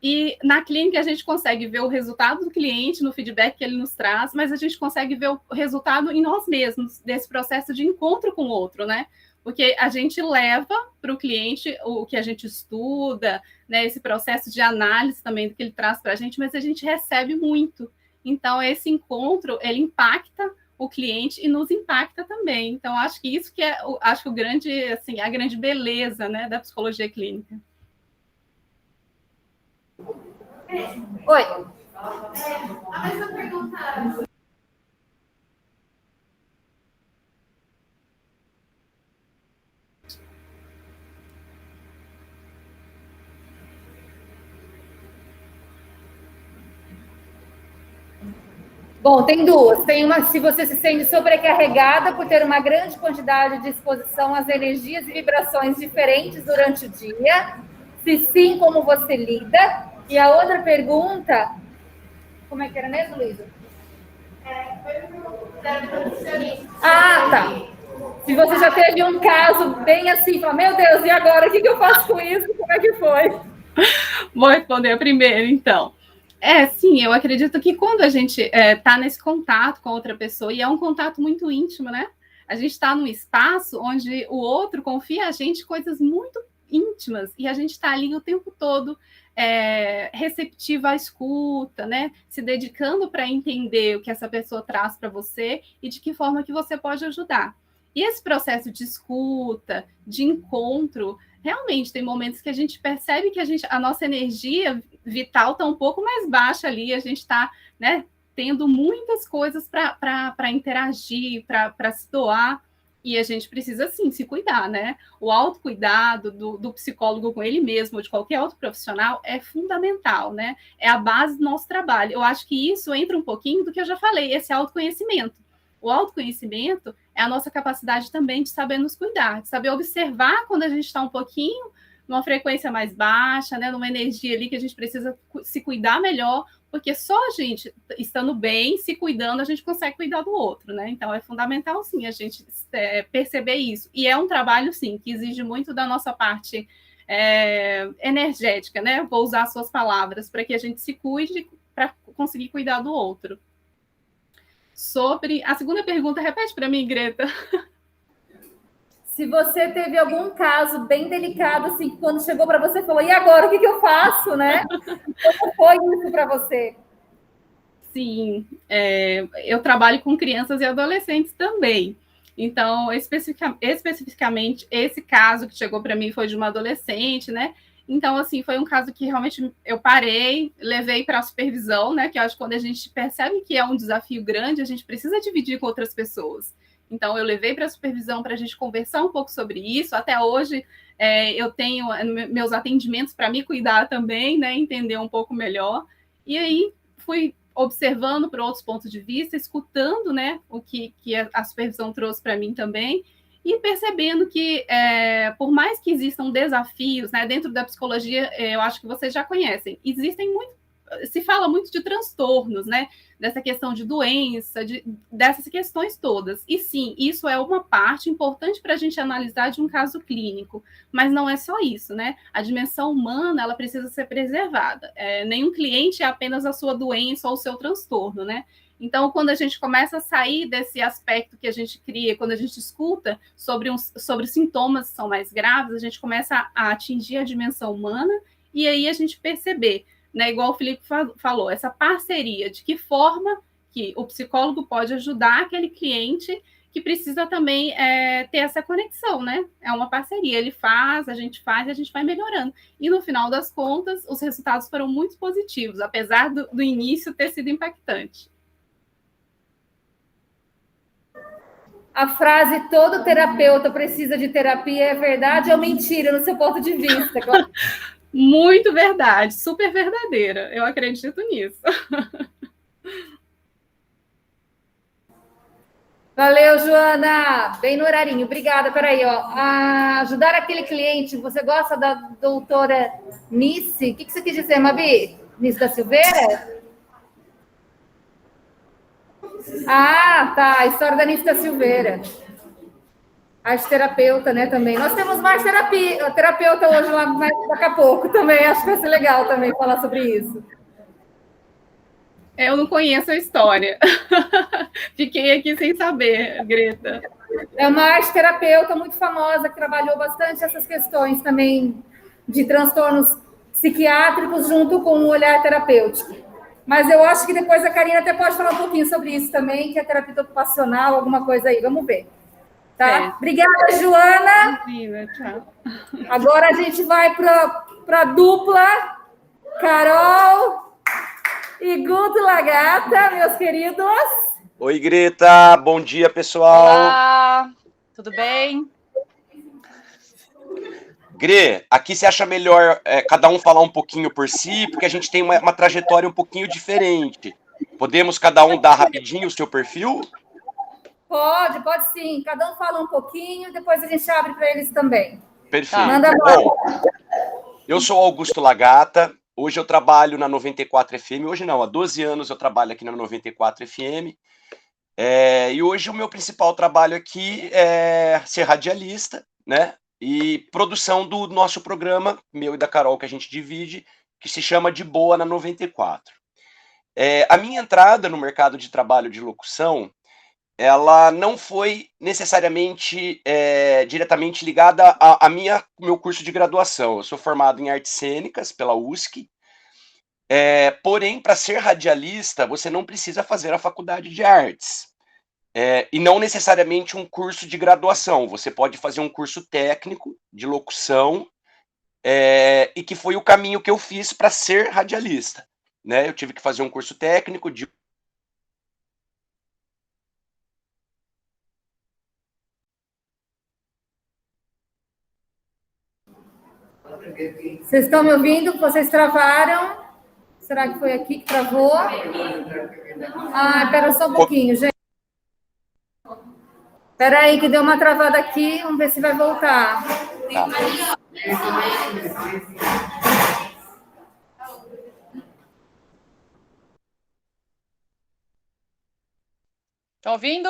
E na clínica a gente consegue ver o resultado do cliente no feedback que ele nos traz, mas a gente consegue ver o resultado em nós mesmos, desse processo de encontro com o outro, né? Porque a gente leva para o cliente o que a gente estuda, né? Esse processo de análise também do que ele traz para a gente, mas a gente recebe muito. Então, esse encontro, ele impacta o cliente e nos impacta também. Então, acho que isso que é, acho que o grande, assim, a grande beleza, né, da psicologia clínica. Oi. A mesma pergunta. Bom, tem duas. Tem uma, se você se sente sobrecarregada por ter uma grande quantidade de exposição às energias e vibrações diferentes durante o dia. Se sim, como você lida? E a outra pergunta, como é que era mesmo, Luísa? Ah, tá. Se você já teve um caso bem assim, fala, meu Deus, e agora? O que eu faço com isso? Como é que foi? Vou responder a primeira, então. Sim, eu acredito que quando a gente está nesse contato com outra pessoa, e é um contato muito íntimo, né? A gente está num espaço onde o outro confia a gente coisas muito íntimas, e a gente está ali o tempo todo receptivo à escuta, né? Se dedicando para entender o que essa pessoa traz para você e de que forma que você pode ajudar. E esse processo de escuta, de encontro, realmente tem momentos que a gente percebe que a nossa energia vital está um pouco mais baixa ali, a gente está, né, tendo muitas coisas para interagir, para se doar, e a gente precisa, sim, se cuidar, né? O autocuidado do psicólogo com ele mesmo, ou de qualquer outro profissional, é fundamental, né? É a base do nosso trabalho. Eu acho que isso entra um pouquinho do que eu já falei, esse autoconhecimento. O autoconhecimento é a nossa capacidade também de saber nos cuidar, de saber observar quando a gente está um pouquinho numa frequência mais baixa, né, numa energia ali que a gente precisa se cuidar melhor, porque só a gente estando bem, se cuidando, a gente consegue cuidar do outro, né? Então é fundamental, sim, a gente perceber isso. E é um trabalho, sim, que exige muito da nossa parte energética, né? Vou usar as suas palavras, para que a gente se cuide para conseguir cuidar do outro. Sobre a segunda pergunta, repete para mim, Greta. Se você teve algum caso bem delicado, assim, que quando chegou para você, falou, e agora, o que eu faço, né? Como foi isso para você? Sim, eu trabalho com crianças e adolescentes também. Então, especificamente, esse caso que chegou para mim foi de uma adolescente, né? Então, assim, foi um caso que realmente eu parei, levei para a supervisão, né? Que eu acho que quando a gente percebe que é um desafio grande, a gente precisa dividir com outras pessoas. Então, eu levei para a supervisão para a gente conversar um pouco sobre isso. Até hoje, eu tenho meus atendimentos para me cuidar também, né? Entender um pouco melhor. E aí, fui observando por outros pontos de vista, escutando, né? O que a supervisão trouxe para mim também. E percebendo que, por mais que existam desafios, né, dentro da psicologia, eu acho que vocês já conhecem, se fala muito de transtornos, né, dessa questão de doença, dessas questões todas. E sim, isso é uma parte importante para a gente analisar de um caso clínico, mas não é só isso, né? A dimensão humana, ela precisa ser preservada. Nenhum cliente é apenas a sua doença ou o seu transtorno, né? Então, quando a gente começa a sair desse aspecto que a gente cria, quando a gente escuta sobre sintomas que são mais graves, a gente começa a atingir a dimensão humana e aí a gente perceber, né, igual o Felipe falou, essa parceria, de que forma que o psicólogo pode ajudar aquele cliente que precisa também ter essa conexão, né? É uma parceria, ele faz, a gente vai melhorando. E no final das contas, os resultados foram muito positivos, apesar do início ter sido impactante. A frase todo terapeuta precisa de terapia é verdade ou mentira, no seu ponto de vista? Muito verdade, super verdadeira. Eu acredito nisso. Valeu, Joana. Bem no horarinho. Obrigada. Peraí, ó. Ajudar aquele cliente. Você gosta da doutora Nice? O que você quis dizer, Mabi? Nice da Silveira? Ah, tá. A história da Nice da Silveira. Arteterapeuta, né, também. Nós temos mais terapeuta hoje lá, mas daqui a pouco também. Acho que vai ser legal também falar sobre isso. Eu não conheço a história. Fiquei aqui sem saber, Greta. É uma arteterapeuta muito famosa que trabalhou bastante essas questões também de transtornos psiquiátricos junto com o olhar terapêutico. Mas eu acho que depois a Karina até pode falar um pouquinho sobre isso também, que é terapia ocupacional, alguma coisa aí. Vamos ver. Tá? Obrigada, Joana. Tchau. Agora a gente vai para a dupla Carol e Guto Lagata, meus queridos. Oi, Greta. Bom dia, pessoal. Olá, tudo bem? Gre, aqui você acha melhor cada um falar um pouquinho por si, porque a gente tem uma trajetória um pouquinho diferente. Podemos cada um dar rapidinho o seu perfil? Pode sim. Cada um fala um pouquinho, depois a gente abre para eles também. Perfeito. Manda Bom, eu sou Augusto Lagata, hoje eu trabalho na 94 FM, hoje não, há 12 anos eu trabalho aqui na 94 FM, e hoje o meu principal trabalho aqui é ser radialista, né, e produção do nosso programa, meu e da Carol, que a gente divide, que se chama De Boa na 94. A minha entrada no mercado de trabalho de locução, ela não foi necessariamente diretamente ligada a meu curso de graduação. Eu sou formado em artes cênicas pela USC, porém, para ser radialista, você não precisa fazer a faculdade de artes. E não necessariamente um curso de graduação. Você pode fazer um curso técnico de locução, e que foi o caminho que eu fiz para ser radialista. Né? Eu tive que fazer um curso técnico de Vocês estão me ouvindo? Vocês travaram? Será que foi aqui que travou? Espera só um pouquinho, gente. Espera aí, que deu uma travada aqui. Vamos ver se vai voltar. Tá. Tá ouvindo?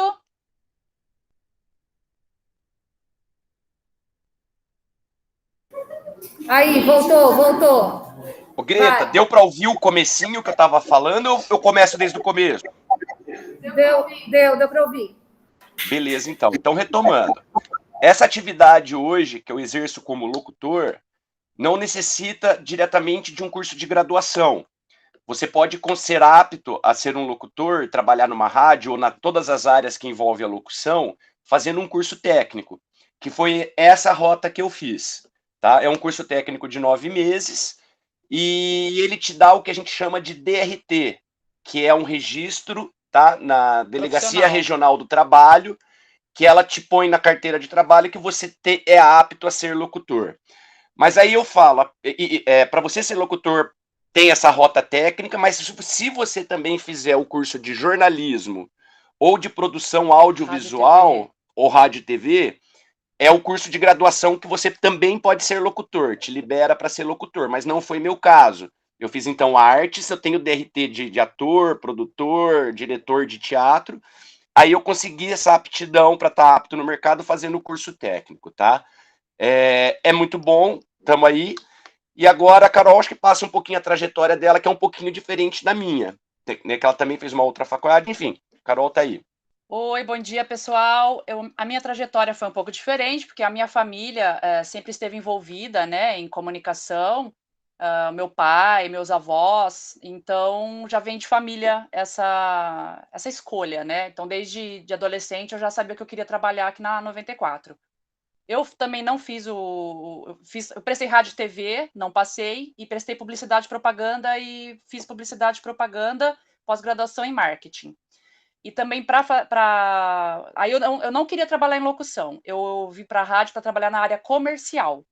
Aí, voltou. Ô, Greta, deu para ouvir o comecinho que eu estava falando ou eu começo desde o começo? Deu para ouvir. Beleza, então. Então, retomando. Essa atividade hoje que eu exerço como locutor não necessita diretamente de um curso de graduação. Você pode ser apto a ser um locutor, trabalhar numa rádio ou todas as áreas que envolvem a locução, fazendo um curso técnico, que foi essa rota que eu fiz. Tá? É um curso técnico de 9 meses e ele te dá o que a gente chama de DRT, que é um registro, tá, na Delegacia Regional do Trabalho, que ela te põe na carteira de trabalho que você é apto a ser locutor. Mas aí eu falo, para você ser locutor, tem essa rota técnica, mas se você também fizer o curso de jornalismo ou de produção audiovisual ou rádio e TV, é o curso de graduação que você também pode ser locutor, te libera para ser locutor, mas não foi meu caso. Eu fiz, então, artes, eu tenho DRT de ator, produtor, diretor de teatro, aí eu consegui essa aptidão para estar apto no mercado fazendo o curso técnico, tá? É muito bom, estamos aí. E agora a Carol, acho que passa um pouquinho a trajetória dela, que é um pouquinho diferente da minha, né, que ela também fez uma outra faculdade, enfim, Carol tá aí. Oi, bom dia, pessoal. A minha trajetória foi um pouco diferente, porque a minha família sempre esteve envolvida, né, em comunicação, meu pai, meus avós, então já vem de família essa escolha, né? Então, desde adolescente, eu já sabia que eu queria trabalhar aqui na 94. Eu também não fiz eu prestei rádio e TV, não passei, e prestei publicidade e propaganda e fiz publicidade e propaganda, pós-graduação em marketing. E também aí eu não queria trabalhar em locução, eu vim para a rádio para trabalhar na área comercial.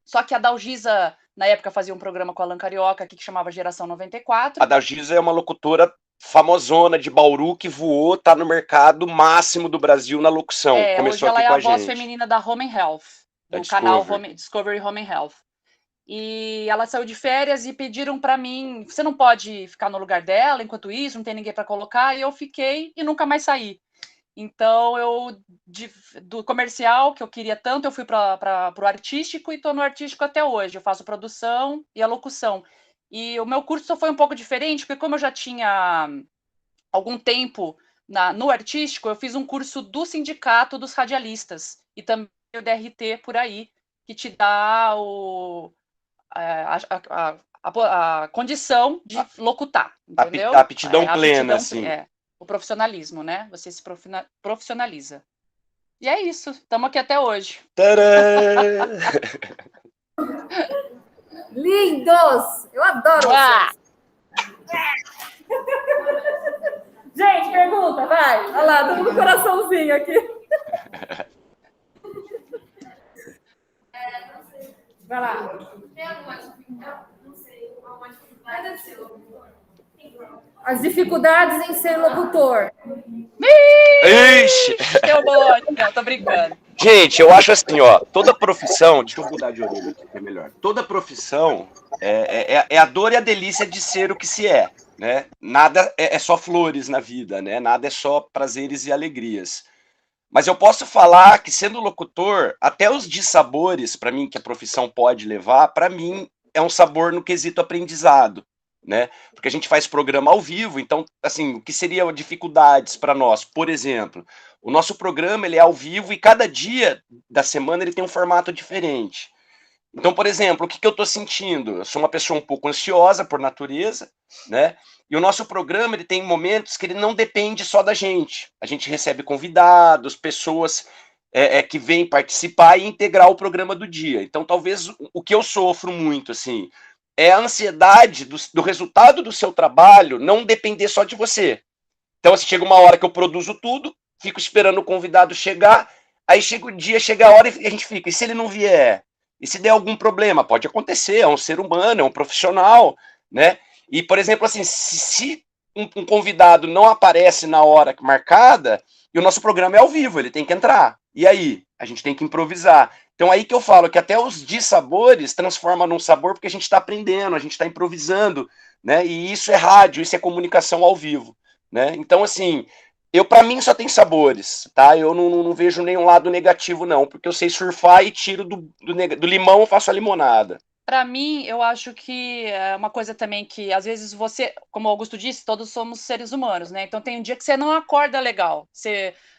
Só que a Dalgisa, na época, fazia um programa com a Alan Carioca aqui que chamava Geração 94. A Dalgisa é uma locutora famosona de Bauru que voou, tá no mercado máximo do Brasil na locução. Começou hoje aqui ela com é a voz gente. feminina da Home and Health, do canal Discovery Home and Health. E ela saiu de férias e pediram para mim, você não pode ficar no lugar dela enquanto isso, não tem ninguém para colocar, e eu fiquei e nunca mais saí. Então, do comercial, que eu queria tanto, eu fui para o artístico e estou no artístico até hoje. Eu faço produção e a locução. E o meu curso só foi um pouco diferente, porque como eu já tinha algum tempo no artístico, eu fiz um curso do Sindicato dos Radialistas e também o DRT por aí, que te dá a condição de locutar, entendeu? A aptidão É a plena, aptidão, assim. o profissionalismo, né? Você se profissionaliza. E é isso, estamos aqui até hoje. Tcharam! Lindos! Eu adoro vocês. Gente, pergunta, vai. Olha lá, todo mundo coraçãozinho aqui. Vai lá. Tem alguma dificuldade? Não sei. Alguma dificuldade de ser locutor? As dificuldades em ser locutor. Ixi! Deu bom, não, tô brincando. Gente, eu acho assim, ó, toda profissão, deixa eu mudar de orelha aqui, que é melhor. Toda profissão é a dor e a delícia de ser o que se é, né? Nada é só flores na vida, né? Nada é só prazeres e alegrias. Mas eu posso falar que, sendo locutor, até os dissabores, para mim, que a profissão pode levar, para mim, é um sabor no quesito aprendizado, né? Porque a gente faz programa ao vivo, então, assim, o que seriam dificuldades para nós? Por exemplo, o nosso programa ele é ao vivo e cada dia da semana ele tem um formato diferente. Então, por exemplo, o que eu estou sentindo? Eu sou uma pessoa um pouco ansiosa por natureza, né? E o nosso programa ele tem momentos que ele não depende só da gente. A gente recebe convidados, pessoas que vêm participar e integrar o programa do dia. Então, talvez o que eu sofro muito, assim, é a ansiedade do resultado do seu trabalho não depender só de você. Então, assim, chega uma hora que eu produzo tudo, fico esperando o convidado chegar, aí chega o dia, chega a hora e a gente fica, e se ele não vier? E se der algum problema? Pode acontecer, é um ser humano, é um profissional, né? E, por exemplo, assim, se um convidado não aparece na hora marcada, e o nosso programa é ao vivo, ele tem que entrar. E aí? A gente tem que improvisar. Então, aí que eu falo que até os dissabores transforma num sabor porque a gente está aprendendo, a gente está improvisando, né? E isso é rádio, isso é comunicação ao vivo, né? Então, assim, para mim só tem sabores, tá? Eu não vejo nenhum lado negativo, não, porque eu sei surfar e tiro do limão, eu faço a limonada. Para mim, eu acho que é uma coisa também que, às vezes, você, como o Augusto disse, todos somos seres humanos, né? Então, tem um dia que você não acorda legal.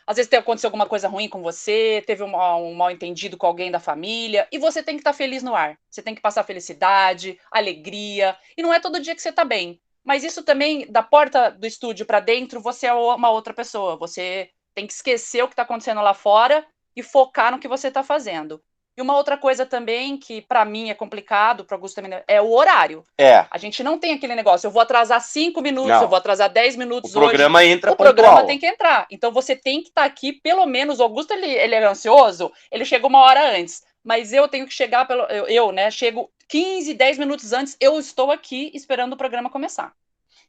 Às vezes, aconteceu alguma coisa ruim com você, teve um mal-entendido com alguém da família, e você tem que estar feliz no ar. Você tem que passar felicidade, alegria, e não é todo dia que você está bem. Mas isso também, da porta do estúdio para dentro, você é uma outra pessoa. Você tem que esquecer o que está acontecendo lá fora e focar no que você está fazendo. E uma outra coisa também que para mim é complicado, para o Augusto também, é o horário. A gente não tem aquele negócio, eu vou atrasar 5 minutos, não. Eu vou atrasar 10 minutos hoje. O programa entra pontual. O programa tem que entrar. Então você tem que estar aqui, pelo menos, o Augusto ele é ansioso, ele chega uma hora antes. Mas eu tenho que chegar, chego 15, 10 minutos antes, eu estou aqui esperando o programa começar.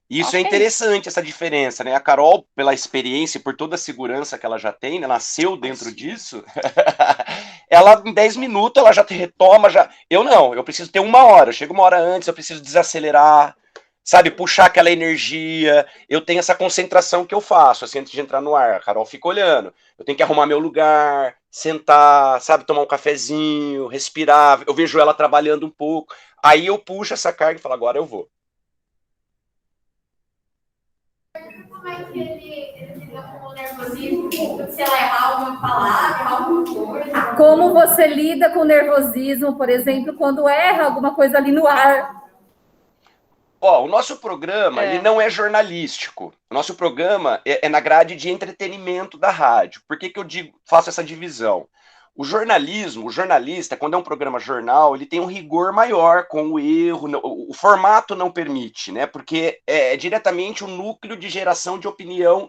Isso é interessante, essa diferença, né? A Carol, pela experiência e por toda a segurança que ela já tem, né? Nasceu dentro disso, ela em 10 minutos ela já retoma, eu não, eu preciso ter 1 hora, eu chego 1 hora antes, eu preciso desacelerar, sabe, puxar aquela energia, eu tenho essa concentração que eu faço, assim, antes de entrar no ar, a Carol fica olhando, eu tenho que arrumar meu lugar, sentar, sabe, tomar um cafezinho, respirar, eu vejo ela trabalhando um pouco, aí eu puxo essa carga e falo, agora eu vou. Como é que ele lida com o nervosismo? Se ela errar alguma palavra, errar alguma coisa? Como você lida com o nervosismo, por exemplo, quando erra alguma coisa ali no ar? O nosso programa ele não é jornalístico. O nosso programa é na grade de entretenimento da rádio. Por que eu faço essa divisão? O jornalista, quando é um programa jornal, ele tem um rigor maior com o erro, o formato não permite, né? Porque é diretamente o núcleo de geração de opinião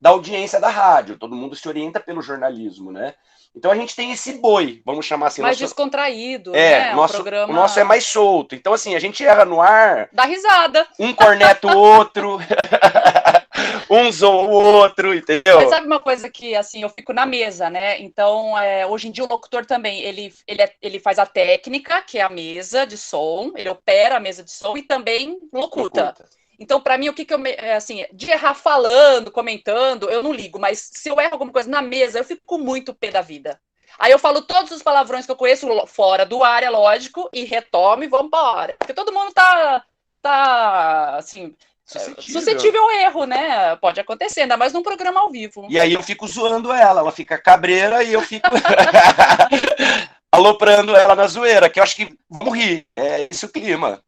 da audiência da rádio. Todo mundo se orienta pelo jornalismo, né? Então a gente tem esse boi, vamos chamar assim. Mais descontraído, né? O nosso é mais solto. Então, assim, a gente erra no ar. Dá risada. Um corneta o outro. Um zoa o outro, entendeu? Mas sabe uma coisa que, assim, eu fico na mesa, né? Então, hoje em dia o locutor também, ele faz a técnica, que é a mesa de som, ele opera a mesa de som e também locuta. Então, para mim, o que eu, assim, de errar falando, comentando, eu não ligo, mas se eu erro alguma coisa na mesa, eu fico com muito pé da vida. Aí eu falo todos os palavrões que eu conheço fora do ar, é lógico, e retomo e vamos embora. Porque todo mundo tá assim... suscetível ao erro, né? Pode acontecer, ainda mais num programa ao vivo. E aí eu fico zoando ela fica cabreira e eu fico aloprando ela na zoeira, que eu acho que vamos rir, é esse o clima.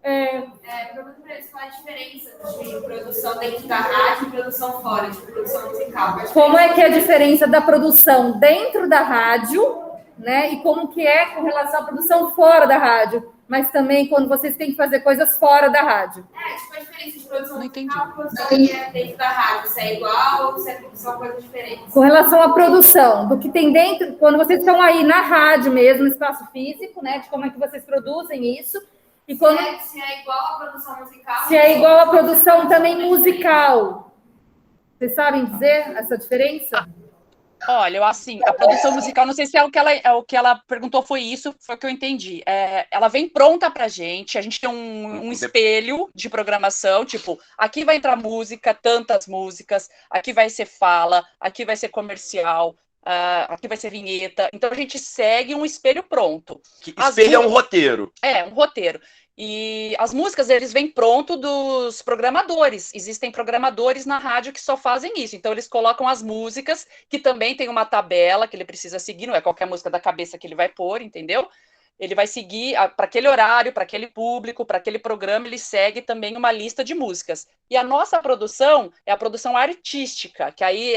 Pergunta para eles qual é a diferença de produção dentro da rádio e produção fora, de produção musical. Como é que é a diferença da produção dentro da rádio, né? E como que é com relação à produção fora da rádio, mas também quando vocês têm que fazer coisas fora da rádio. Tipo a diferença de produção musical e produção dentro da rádio, se é igual ou se é produção coisa diferente. Com relação à produção, do que tem dentro, quando vocês estão aí na rádio mesmo, no espaço físico, né? De como é que vocês produzem isso. E quando... se é igual à produção musical. Se é igual à produção também musical. Vocês sabem dizer essa diferença? Olha, assim, a produção musical, não sei se é o que ela perguntou, foi o que eu entendi. Ela vem pronta pra gente, a gente tem um espelho de programação, tipo, aqui vai entrar música, tantas músicas, aqui vai ser fala, aqui vai ser comercial, aqui vai ser vinheta. Então a gente segue um espelho pronto. Espelho é um roteiro. É, um roteiro. E as músicas, eles vêm pronto dos programadores. Existem programadores na rádio que só fazem isso. Então, eles colocam as músicas, que também tem uma tabela que ele precisa seguir, não é qualquer música da cabeça que ele vai pôr, entendeu? Ele vai seguir para aquele horário, para aquele público, para aquele programa, ele segue também uma lista de músicas. E a nossa produção é a produção artística, que aí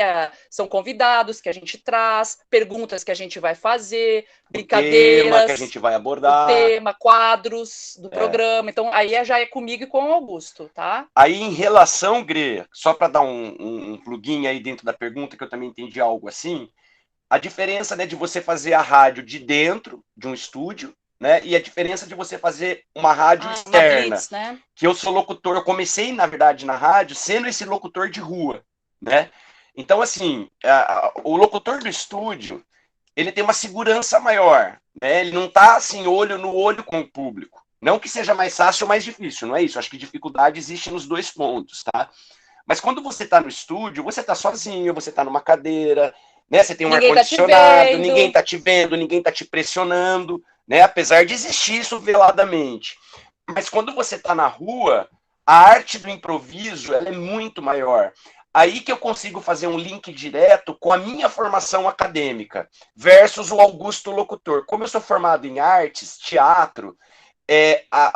são convidados que a gente traz, perguntas que a gente vai fazer, brincadeiras, tema que a gente vai abordar, tema, quadros do programa. Então, aí já é comigo e com o Augusto, tá? Aí, em relação, Gre, só para dar um plugin aí dentro da pergunta, que eu também entendi algo assim, a diferença, né, de você fazer a rádio de dentro de um estúdio, né, e a diferença de você fazer uma rádio externa, uma blitz, né? Que eu sou locutor, eu comecei, na verdade, na rádio, sendo esse locutor de rua, né, então, assim, o locutor do estúdio, ele tem uma segurança maior, né, ele não tá, assim, olho no olho com o público, não que seja mais fácil ou mais difícil, não é isso, acho que dificuldade existe nos dois pontos, tá, mas quando você tá no estúdio, você tá sozinho, você tá numa cadeira, né? Você tem um ar-condicionado, ninguém tá te vendo, ninguém tá te pressionando, né? Apesar de existir isso veladamente. Mas quando você tá na rua, a arte do improviso ela é muito maior. Aí que eu consigo fazer um link direto com a minha formação acadêmica versus o Augusto locutor. Como eu sou formado em artes, teatro,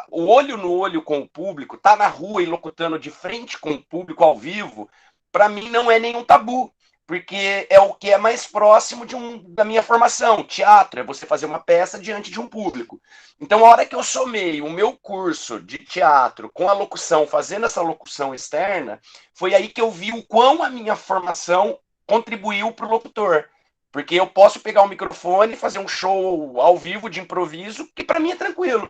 o olho no olho com o público, tá na rua e locutando de frente com o público ao vivo, para mim não é nenhum tabu. Porque é o que é mais próximo da minha formação. Teatro é você fazer uma peça diante de um público. Então, a hora que eu somei o meu curso de teatro com a locução, fazendo essa locução externa, foi aí que eu vi o quão a minha formação contribuiu para o locutor. Porque eu posso pegar o microfone e fazer um show ao vivo de improviso, que para mim é tranquilo,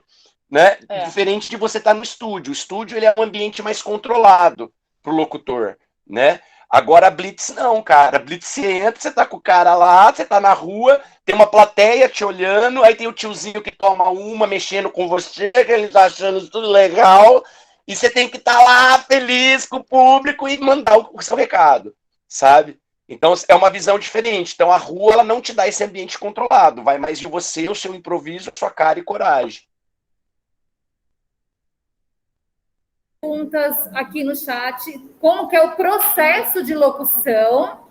né? Diferente de você estar no estúdio. O estúdio ele é um ambiente mais controlado para o locutor, né? Agora a Blitz não, cara. A Blitz você entra, você tá com o cara lá, você tá na rua, tem uma plateia te olhando, aí tem o tiozinho que toma uma, mexendo com você, que ele tá achando tudo legal, e você tem que estar lá feliz com o público e mandar o seu recado, sabe? Então é uma visão diferente. Então a rua ela não te dá esse ambiente controlado, vai mais de você, o seu improviso, a sua cara e coragem. Perguntas aqui no chat, como que é o processo de locução?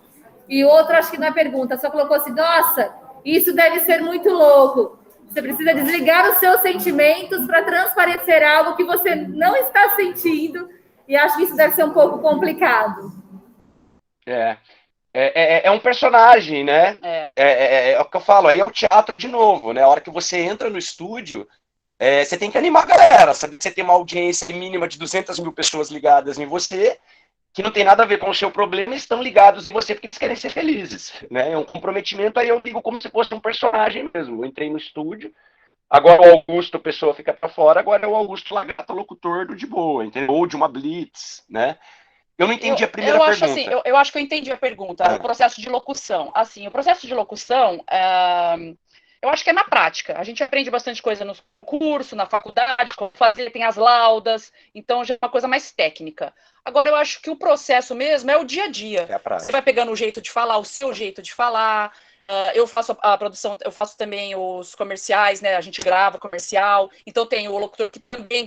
E outra, acho que não é pergunta, só colocou assim, nossa, isso deve ser muito louco. Você precisa desligar os seus sentimentos para transparecer algo que você não está sentindo, e acho que isso deve ser um pouco complicado. É um personagem, né? É o que eu falo, aí é o teatro de novo, né? A hora que você entra no estúdio, você tem que animar a galera, sabe? Você tem uma audiência mínima de 200 mil pessoas ligadas em você, que não tem nada a ver com o seu problema, estão ligados em você porque eles querem ser felizes, né? É um comprometimento, aí eu digo como se fosse um personagem mesmo. Eu entrei no estúdio, agora o Augusto, a pessoa fica pra fora, agora é o Augusto Lagarto, locutor do De Boa, entendeu? Ou de uma Blitz, né? Eu não entendi a primeira pergunta. Assim, eu acho que eu entendi a pergunta, o processo de locução. Assim, o processo de locução... eu acho que é na prática. A gente aprende bastante coisa no curso, na faculdade, como fazer, tem as laudas, então já é uma coisa mais técnica. Agora, eu acho que o processo mesmo é o dia a dia. Você vai pegando o jeito de falar, o seu jeito de falar. Eu faço a produção, eu faço também os comerciais, né? A gente grava comercial. Então tem o locutor que também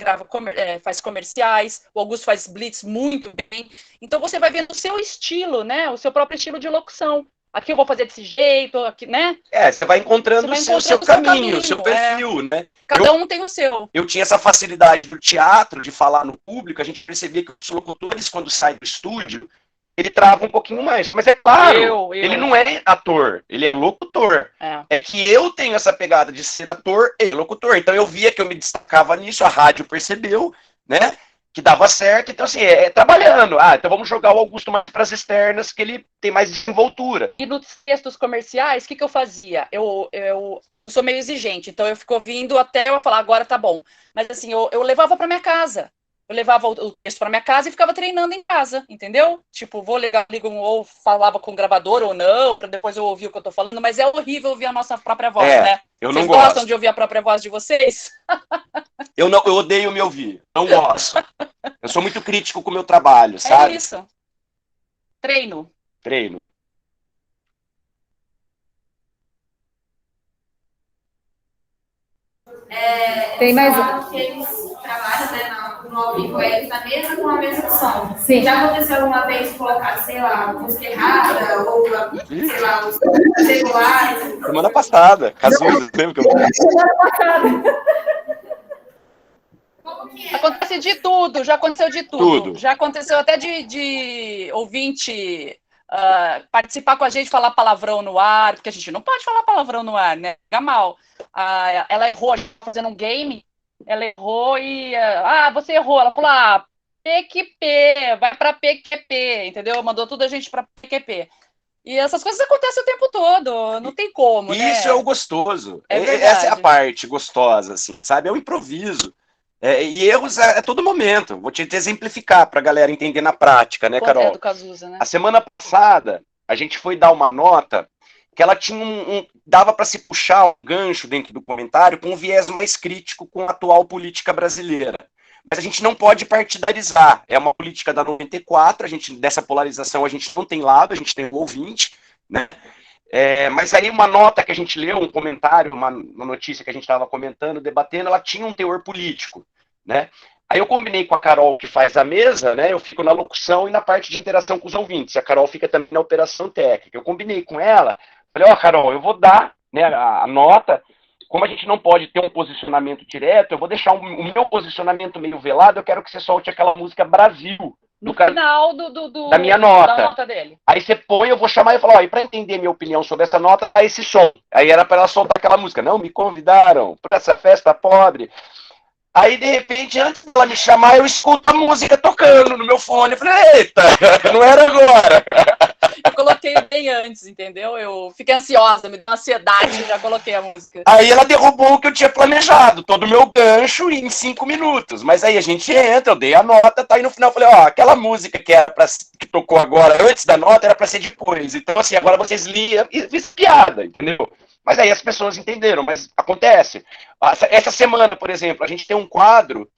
faz comerciais. O Augusto faz blitz muito bem. Então você vai vendo o seu estilo, né? O seu próprio estilo de locução. aqui eu vou fazer desse jeito, aqui, né? Você vai encontrando o seu caminho, o seu perfil, né? Cada um tem o seu. Eu tinha essa facilidade do teatro, de falar no público, a gente percebia que os locutores, quando saem do estúdio, ele trava um pouquinho mais. Mas é claro, ele não é ator, ele é locutor. É que eu tenho essa pegada de ser ator e locutor. Então eu via que eu me destacava nisso, a rádio percebeu, né? Que dava certo. Então, assim, trabalhando. Então vamos jogar o Augusto mais para as externas, que ele tem mais desenvoltura. E nos textos comerciais, o que eu fazia? Eu sou meio exigente, então eu fico ouvindo até eu falar, agora tá bom. Mas assim, eu levava para minha casa. Eu levava o texto para minha casa e ficava treinando em casa, entendeu? Tipo, ou falava com o gravador ou não, para depois eu ouvir o que eu tô falando, mas é horrível ouvir a nossa própria voz, né? Eu não Vocês gosto. gostam de ouvir a própria voz de vocês? Eu odeio me ouvir, não gosto. Eu sou muito crítico com o meu trabalho, sabe? É isso. Treino. Tem mais um. Que eles trabalham, né, no ao vivo, eles na mesa com a mesa de som. Sim. Já aconteceu alguma vez colocar, sei lá, música errada, ou, sei lá, os celulares? Semana passada, Cazuza, lembra que eu... Semana passada. Acontece de tudo, já aconteceu de tudo. Já aconteceu até de ouvinte participar com a gente, falar palavrão no ar, porque a gente não pode falar palavrão no ar, né? Fica mal. Ela errou, a gente tá fazendo um game, ela errou e... você errou. Ela falou, PQP, vai pra PQP, entendeu? Mandou tudo a gente pra PQP. E essas coisas acontecem o tempo todo, não tem como, né? Isso é o gostoso. verdade. Essa é a parte gostosa, assim, sabe? É o improviso. E erros a todo momento. Vou te exemplificar para a galera entender na prática, né, Carol? Do Cazuza, né? A semana passada, a gente foi dar uma nota que ela tinha dava para se puxar um gancho dentro do comentário com um viés mais crítico com a atual política brasileira. Mas a gente não pode partidarizar. É uma política da 94, dessa polarização a gente não tem lado, a gente tem o ouvinte, né? Mas aí uma nota que a gente leu, um comentário, uma notícia que a gente estava comentando, debatendo, ela tinha um teor político, né? Aí eu combinei com a Carol, que faz a mesa, né? Eu fico na locução e na parte de interação com os ouvintes. A Carol fica também na operação técnica. Eu combinei com ela, falei, Carol, eu vou dar, né, a nota. Como a gente não pode ter um posicionamento direto, eu vou deixar o meu posicionamento meio velado, eu quero que você solte aquela música Brasil. No final da minha nota. Da nota dele. Aí você põe, eu vou chamar e falar, e para entender minha opinião sobre essa nota, tá esse som. Aí era para ela soltar aquela música. Não me convidaram para essa festa pobre. Aí, de repente, antes dela me chamar, eu escuto a música tocando no meu fone. Eu falei, eita, não era agora. Eu coloquei bem antes, entendeu? Eu fiquei ansiosa, me deu ansiedade, já coloquei a música. Aí ela derrubou o que eu tinha planejado, todo o meu gancho em 5 minutos. Mas aí a gente entra, eu dei a nota, tá? E no final eu falei, aquela música que tocou agora, antes da nota, era pra ser depois. Então, assim, agora vocês liam e fiz piada, entendeu? Mas aí as pessoas entenderam, mas acontece. Essa semana, por exemplo, a gente tem um quadro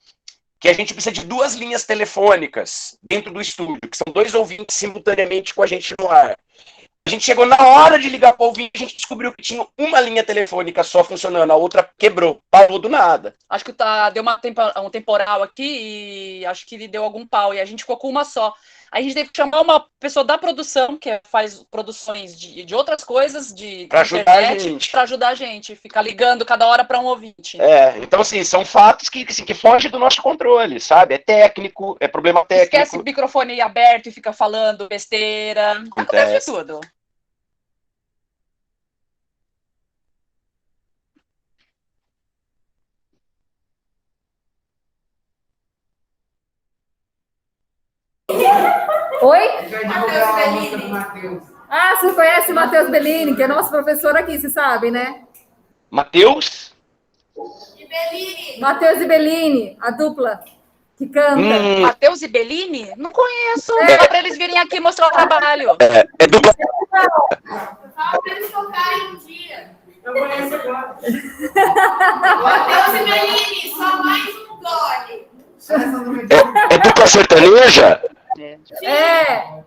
que a gente precisa de 2 linhas telefônicas dentro do estúdio, que são 2 ouvintes simultaneamente com a gente no ar. A gente chegou na hora de ligar para o ouvinte, a gente descobriu que tinha uma linha telefônica só funcionando, a outra quebrou, parou do nada. Acho que deu um temporal aqui e acho que ele deu algum pau, e a gente ficou com uma só. Aí a gente teve que chamar uma pessoa da produção, que faz produções de outras coisas, pra ajudar a gente. Para ajudar a gente, ficar ligando cada hora para um ouvinte. Então, assim, são fatos que fogem do nosso controle, sabe? É técnico, é problema técnico. Esquece o microfone aberto e fica falando besteira. Acontece de tudo. Oi? Matheus. Você conhece o Matheus Bellini, que é nosso professor aqui, você sabe, né? Matheus? Matheus e Bellini, a dupla que canta. Matheus e Bellini? Não conheço. Só para eles virem aqui mostrar o trabalho. É dupla. Fala para eles tocarem um dia. Eu conheço agora. Matheus e Bellini, só mais um gole. É dupla sertaneja? É o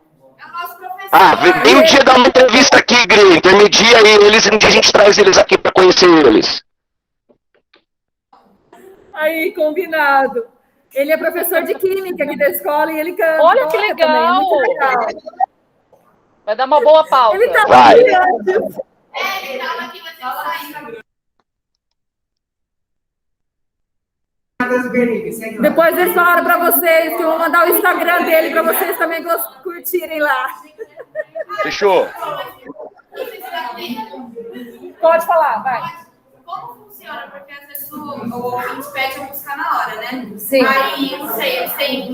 nosso professor. Vem um dia dar uma entrevista aqui, Gri, intermedia eles e um dia a gente traz eles aqui para conhecer eles. Aí, combinado. Ele é professor de química aqui da escola e ele canta. Olha que legal! Também, muito legal. Vai dar uma boa pauta. Ele tava Vai. aqui antes. Ele tava aqui, mas ele saiu. Depois eles falaram para vocês que eu vou mandar o Instagram dele para vocês também curtirem lá. Fechou? Pode falar, vai. Como funciona? Porque às vezes o ouvinte pede a música na hora, né? Sim. Aí, não sei, eles têm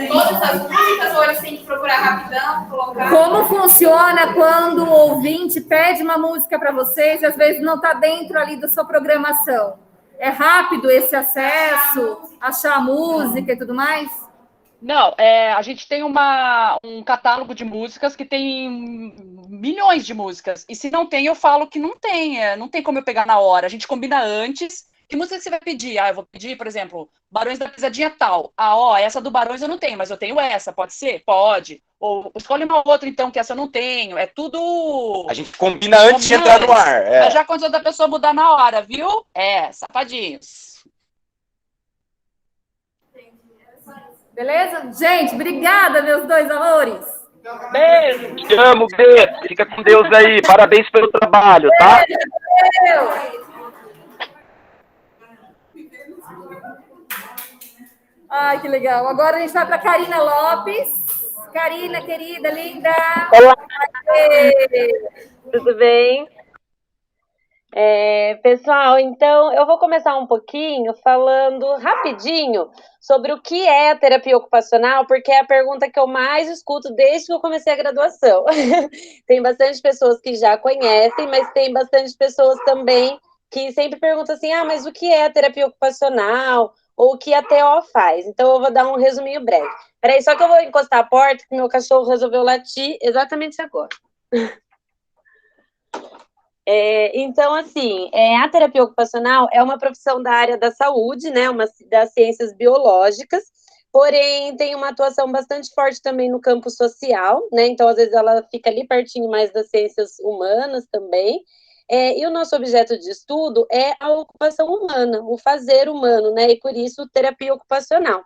todas as músicas ou eles têm que procurar rapidão, colocar... Como funciona quando o ouvinte pede uma música para vocês e às vezes não está dentro ali da sua programação? É rápido esse acesso, achar a música e tudo mais? Não, a gente tem um catálogo de músicas que tem milhões de músicas. E se não tem, eu falo que não tem. Não tem como eu pegar na hora. A gente combina antes. Que música que você vai pedir? Eu vou pedir, por exemplo, Barões da Pisadinha tal. Essa do Barões eu não tenho, mas eu tenho essa. Pode ser? Pode. Ou escolhe uma outra, então, que essa eu não tenho. É tudo... A gente combina antes de entrar no ar. Mas já aconteceu da pessoa mudar na hora, viu? Safadinhos. Beleza? Gente, obrigada, meus dois amores. Beijo. Te amo, Bê. Fica com Deus aí. Parabéns pelo trabalho, tá? Ai, que legal. Agora a gente vai para Karina Lopes. Karina, querida, linda. Olá. Tudo bem? Pessoal, então eu vou começar um pouquinho falando rapidinho sobre o que é a terapia ocupacional, porque é a pergunta que eu mais escuto desde que eu comecei a graduação. Tem bastante pessoas que já conhecem, mas tem bastante pessoas também que sempre perguntam assim, mas o que é a terapia ocupacional? Ou o que a TO faz? Então eu vou dar um resuminho breve. Peraí, só que eu vou encostar a porta, que meu cachorro resolveu latir exatamente agora. Então, assim, a terapia ocupacional é uma profissão da área da saúde, né, das ciências biológicas, porém tem uma atuação bastante forte também no campo social, né, então às vezes ela fica ali pertinho mais das ciências humanas também, e o nosso objeto de estudo é a ocupação humana, o fazer humano, né, e por isso terapia ocupacional.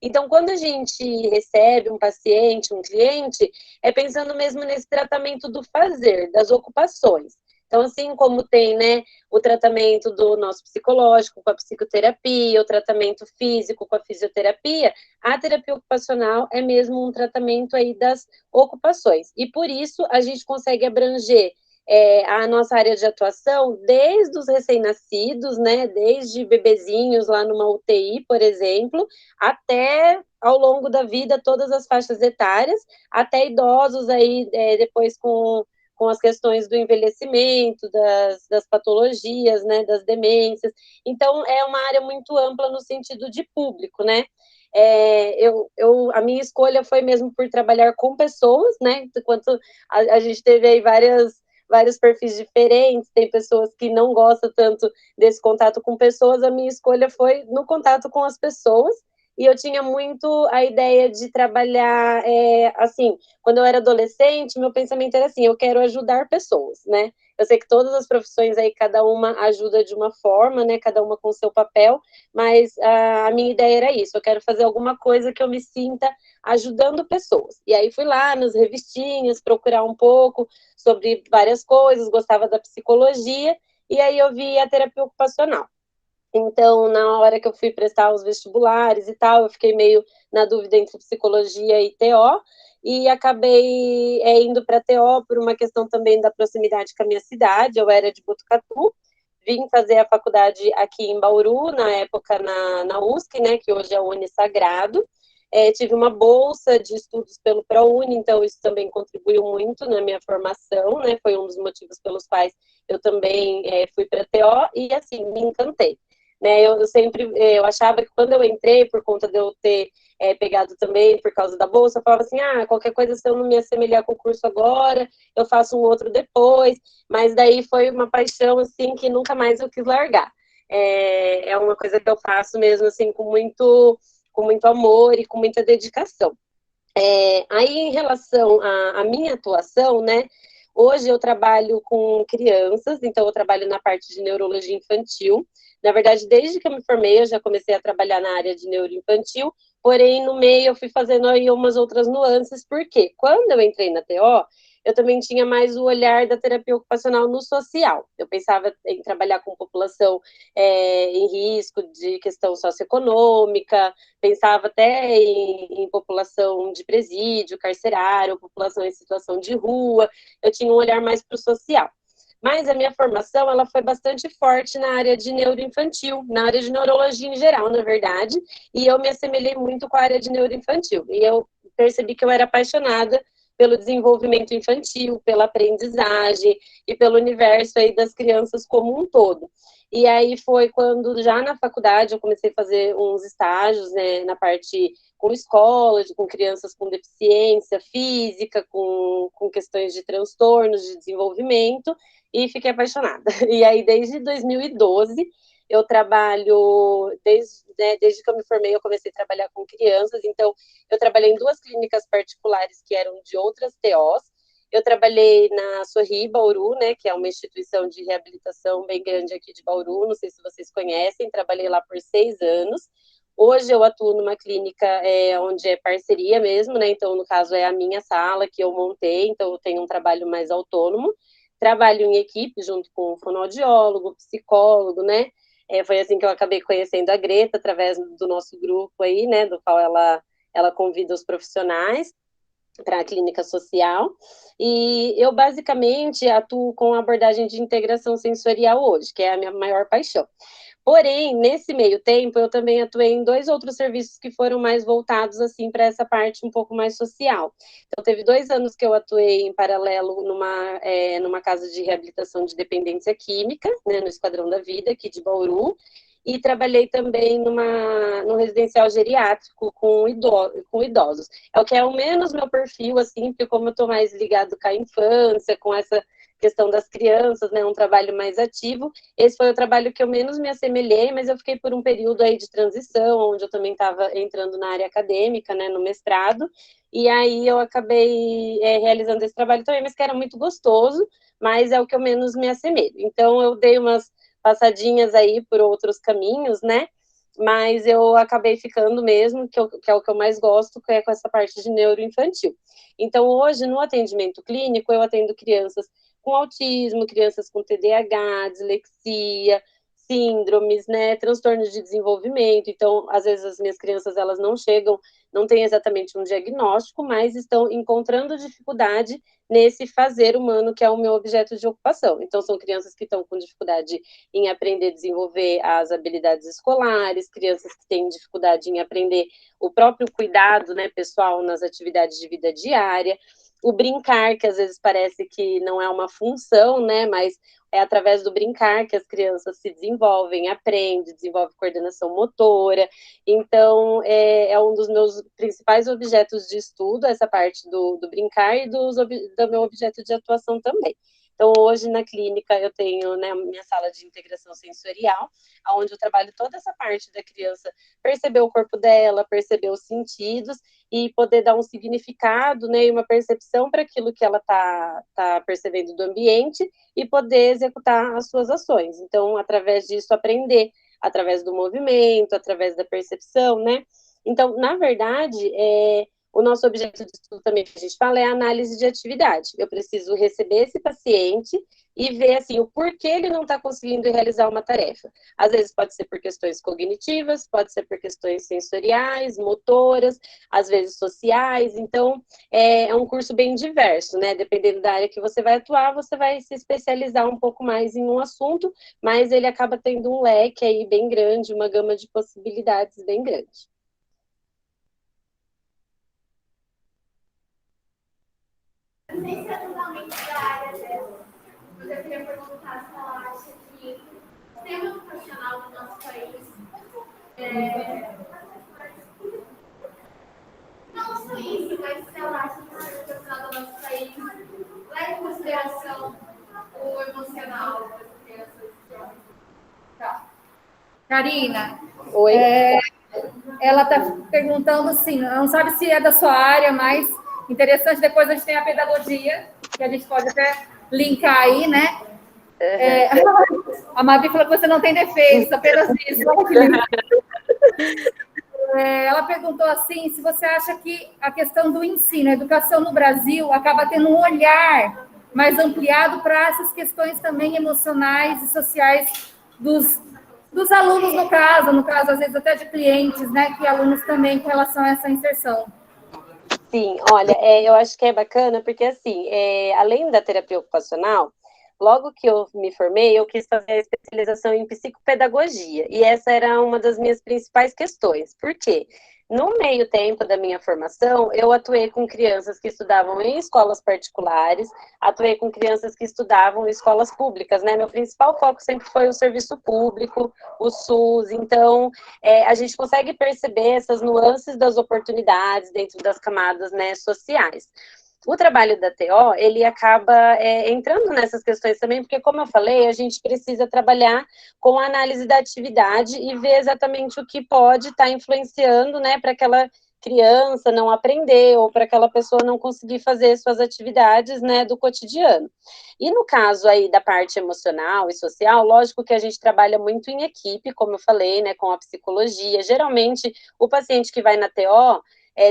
Então, quando a gente recebe um paciente, um cliente, é pensando mesmo nesse tratamento do fazer, das ocupações. Então, assim como tem, né, o tratamento do nosso psicológico com a psicoterapia, o tratamento físico com a fisioterapia, a terapia ocupacional é mesmo um tratamento aí das ocupações. E por isso a gente consegue abranger a nossa área de atuação desde os recém-nascidos, né, desde bebezinhos lá numa UTI, por exemplo, até ao longo da vida, todas as faixas etárias, até idosos aí depois com as questões do envelhecimento, das patologias, né, das demências. Então, é uma área muito ampla no sentido de público, né? A minha escolha foi mesmo por trabalhar com pessoas, né? Enquanto a gente teve aí vários perfis diferentes, tem pessoas que não gostam tanto desse contato com pessoas, a minha escolha foi no contato com as pessoas, e eu tinha muito a ideia de trabalhar, assim, quando eu era adolescente, meu pensamento era assim, eu quero ajudar pessoas, né? Eu sei que todas as profissões aí, cada uma ajuda de uma forma, né? Cada uma com o seu papel, mas a minha ideia era isso, eu quero fazer alguma coisa que eu me sinta ajudando pessoas. E aí fui lá nas revistinhas, procurar um pouco sobre várias coisas, gostava da psicologia, e aí eu vi a terapia ocupacional. Então, na hora que eu fui prestar os vestibulares e tal, eu fiquei meio na dúvida entre psicologia e TO, e acabei indo para TO por uma questão também da proximidade com a minha cidade, eu era de Botucatu, vim fazer a faculdade aqui em Bauru, na época na USC, né, que hoje é o Unisagrado, tive uma bolsa de estudos pelo ProUni, então isso também contribuiu muito na minha formação, né, foi um dos motivos pelos quais eu também fui para TO, e assim, me encantei. Né, eu achava que quando eu entrei, por conta de eu ter pegado também por causa da bolsa, eu falava assim, qualquer coisa se eu não me assemelhar com o curso agora, eu faço um outro depois, mas daí foi uma paixão, assim, que nunca mais eu quis largar. É uma coisa que eu faço mesmo, assim, com muito amor e com muita dedicação. Aí, em relação à minha atuação, né, hoje eu trabalho com crianças, então eu trabalho na parte de neurologia infantil. Na verdade, desde que eu me formei, eu já comecei a trabalhar na área de neuroinfantil, porém, no meio, eu fui fazendo aí umas outras nuances, porque quando eu entrei na TO, eu também tinha mais o olhar da terapia ocupacional no social. Eu pensava em trabalhar com população em risco de questão socioeconômica, pensava até em população de presídio, carcerário, população em situação de rua. Eu tinha um olhar mais para o social. Mas a minha formação, ela foi bastante forte na área de neuroinfantil, na área de neurologia em geral, na verdade, e eu me assemelhei muito com a área de neuroinfantil. E eu percebi que eu era apaixonada pelo desenvolvimento infantil, pela aprendizagem e pelo universo aí das crianças como um todo. E aí foi quando, já na faculdade, eu comecei a fazer uns estágios, né, na parte com escola, com crianças com deficiência física, com questões de transtornos de desenvolvimento, e fiquei apaixonada. E aí, desde 2012, eu trabalho, desde que eu me formei, eu comecei a trabalhar com crianças, então eu trabalhei em 2 clínicas particulares que eram de outras TOs. Eu trabalhei na Sorri Bauru, né, que é uma instituição de reabilitação bem grande aqui de Bauru, não sei se vocês conhecem, trabalhei lá por 6 anos. Hoje eu atuo numa clínica onde é parceria mesmo, né, então no caso é a minha sala que eu montei, então eu tenho um trabalho mais autônomo. Trabalho em equipe junto com o fonoaudiólogo, psicólogo, né, foi assim que eu acabei conhecendo a Greta, através do nosso grupo aí, né, do qual ela convida os profissionais para a clínica social, e eu basicamente atuo com a abordagem de integração sensorial hoje, que é a minha maior paixão. Porém, nesse meio tempo, eu também atuei em 2 outros serviços que foram mais voltados, assim, para essa parte um pouco mais social. Então, teve 2 anos que eu atuei em paralelo numa casa de reabilitação de dependência química, né, no Esquadrão da Vida, aqui de Bauru, e trabalhei também num residencial geriátrico com idosos. É o que é o menos meu perfil, assim, porque como eu estou mais ligado com a infância, com essa questão das crianças, né, um trabalho mais ativo, esse foi o trabalho que eu menos me assemelhei, mas eu fiquei por um período aí de transição, onde eu também estava entrando na área acadêmica, né, no mestrado, e aí eu acabei realizando esse trabalho também, mas que era muito gostoso, mas é o que eu menos me assemelho. Então, eu dei umas passadinhas aí por outros caminhos, né, mas eu acabei ficando mesmo, que é o que eu mais gosto, que é com essa parte de neuroinfantil. Então, hoje, no atendimento clínico, eu atendo crianças com autismo, crianças com TDAH, dislexia, síndromes, né, transtornos de desenvolvimento. Então, às vezes as minhas crianças, elas não chegam, não têm exatamente um diagnóstico, mas estão encontrando dificuldade nesse fazer humano, que é o meu objeto de ocupação. Então, são crianças que estão com dificuldade em aprender a desenvolver as habilidades escolares, crianças que têm dificuldade em aprender o próprio cuidado, né, pessoal nas atividades de vida diária, o brincar, que às vezes parece que não é uma função, né, mas é através do brincar que as crianças se desenvolvem, aprendem, desenvolvem coordenação motora. Então, é um dos meus principais objetos de estudo, essa parte do brincar e do meu objeto de atuação também. Então, hoje na clínica eu tenho, né, minha sala de integração sensorial, onde eu trabalho toda essa parte da criança perceber o corpo dela, perceber os sentidos e poder dar um significado, né, e uma percepção para aquilo que ela tá percebendo do ambiente e poder executar as suas ações. Então, através disso, aprender, através do movimento, através da percepção, né? Então, na verdade, o nosso objeto de estudo também que a gente fala é a análise de atividade. Eu preciso receber esse paciente e ver, assim, o porquê ele não está conseguindo realizar uma tarefa. Às vezes pode ser por questões cognitivas, pode ser por questões sensoriais, motoras, às vezes sociais. Então, é um curso bem diverso, né? Dependendo da área que você vai atuar, você vai se especializar um pouco mais em um assunto, mas ele acaba tendo um leque aí bem grande, uma gama de possibilidades bem grande. Não sei se é totalmente da área dela, mas eu queria perguntar se ela acha que o sistema profissional do nosso país, não só isso, mas se ela acha que o sistema profissional do nosso país leva em consideração o emocional das crianças. Tá. Karina, Oi? Ela está perguntando assim, não sabe se é da sua área, mas interessante, depois a gente tem a pedagogia, que a gente pode até linkar aí, né? A Mavi falou que você não tem defeitos, apenas isso. ela perguntou assim, se você acha que a questão do ensino, a educação no Brasil, acaba tendo um olhar mais ampliado para essas questões também emocionais e sociais dos alunos, no caso, às vezes até de clientes, né, que alunos também com relação a essa inserção. Sim, olha, eu acho que é bacana, porque assim, além da terapia ocupacional, logo que eu me formei, eu quis fazer a especialização em psicopedagogia, e essa era uma das minhas principais questões. Por quê? No meio tempo da minha formação, eu atuei com crianças que estudavam em escolas particulares, atuei com crianças que estudavam em escolas públicas, né? Meu principal foco sempre foi o serviço público, o SUS, então a gente consegue perceber essas nuances das oportunidades dentro das camadas, né, sociais. O trabalho da TO, ele acaba entrando nessas questões também, porque, como eu falei, a gente precisa trabalhar com a análise da atividade e ver exatamente o que pode estar influenciando, né, para aquela criança não aprender ou para aquela pessoa não conseguir fazer suas atividades, né, do cotidiano. E no caso aí da parte emocional e social, lógico que a gente trabalha muito em equipe, como eu falei, né, com a psicologia. Geralmente, o paciente que vai na TO,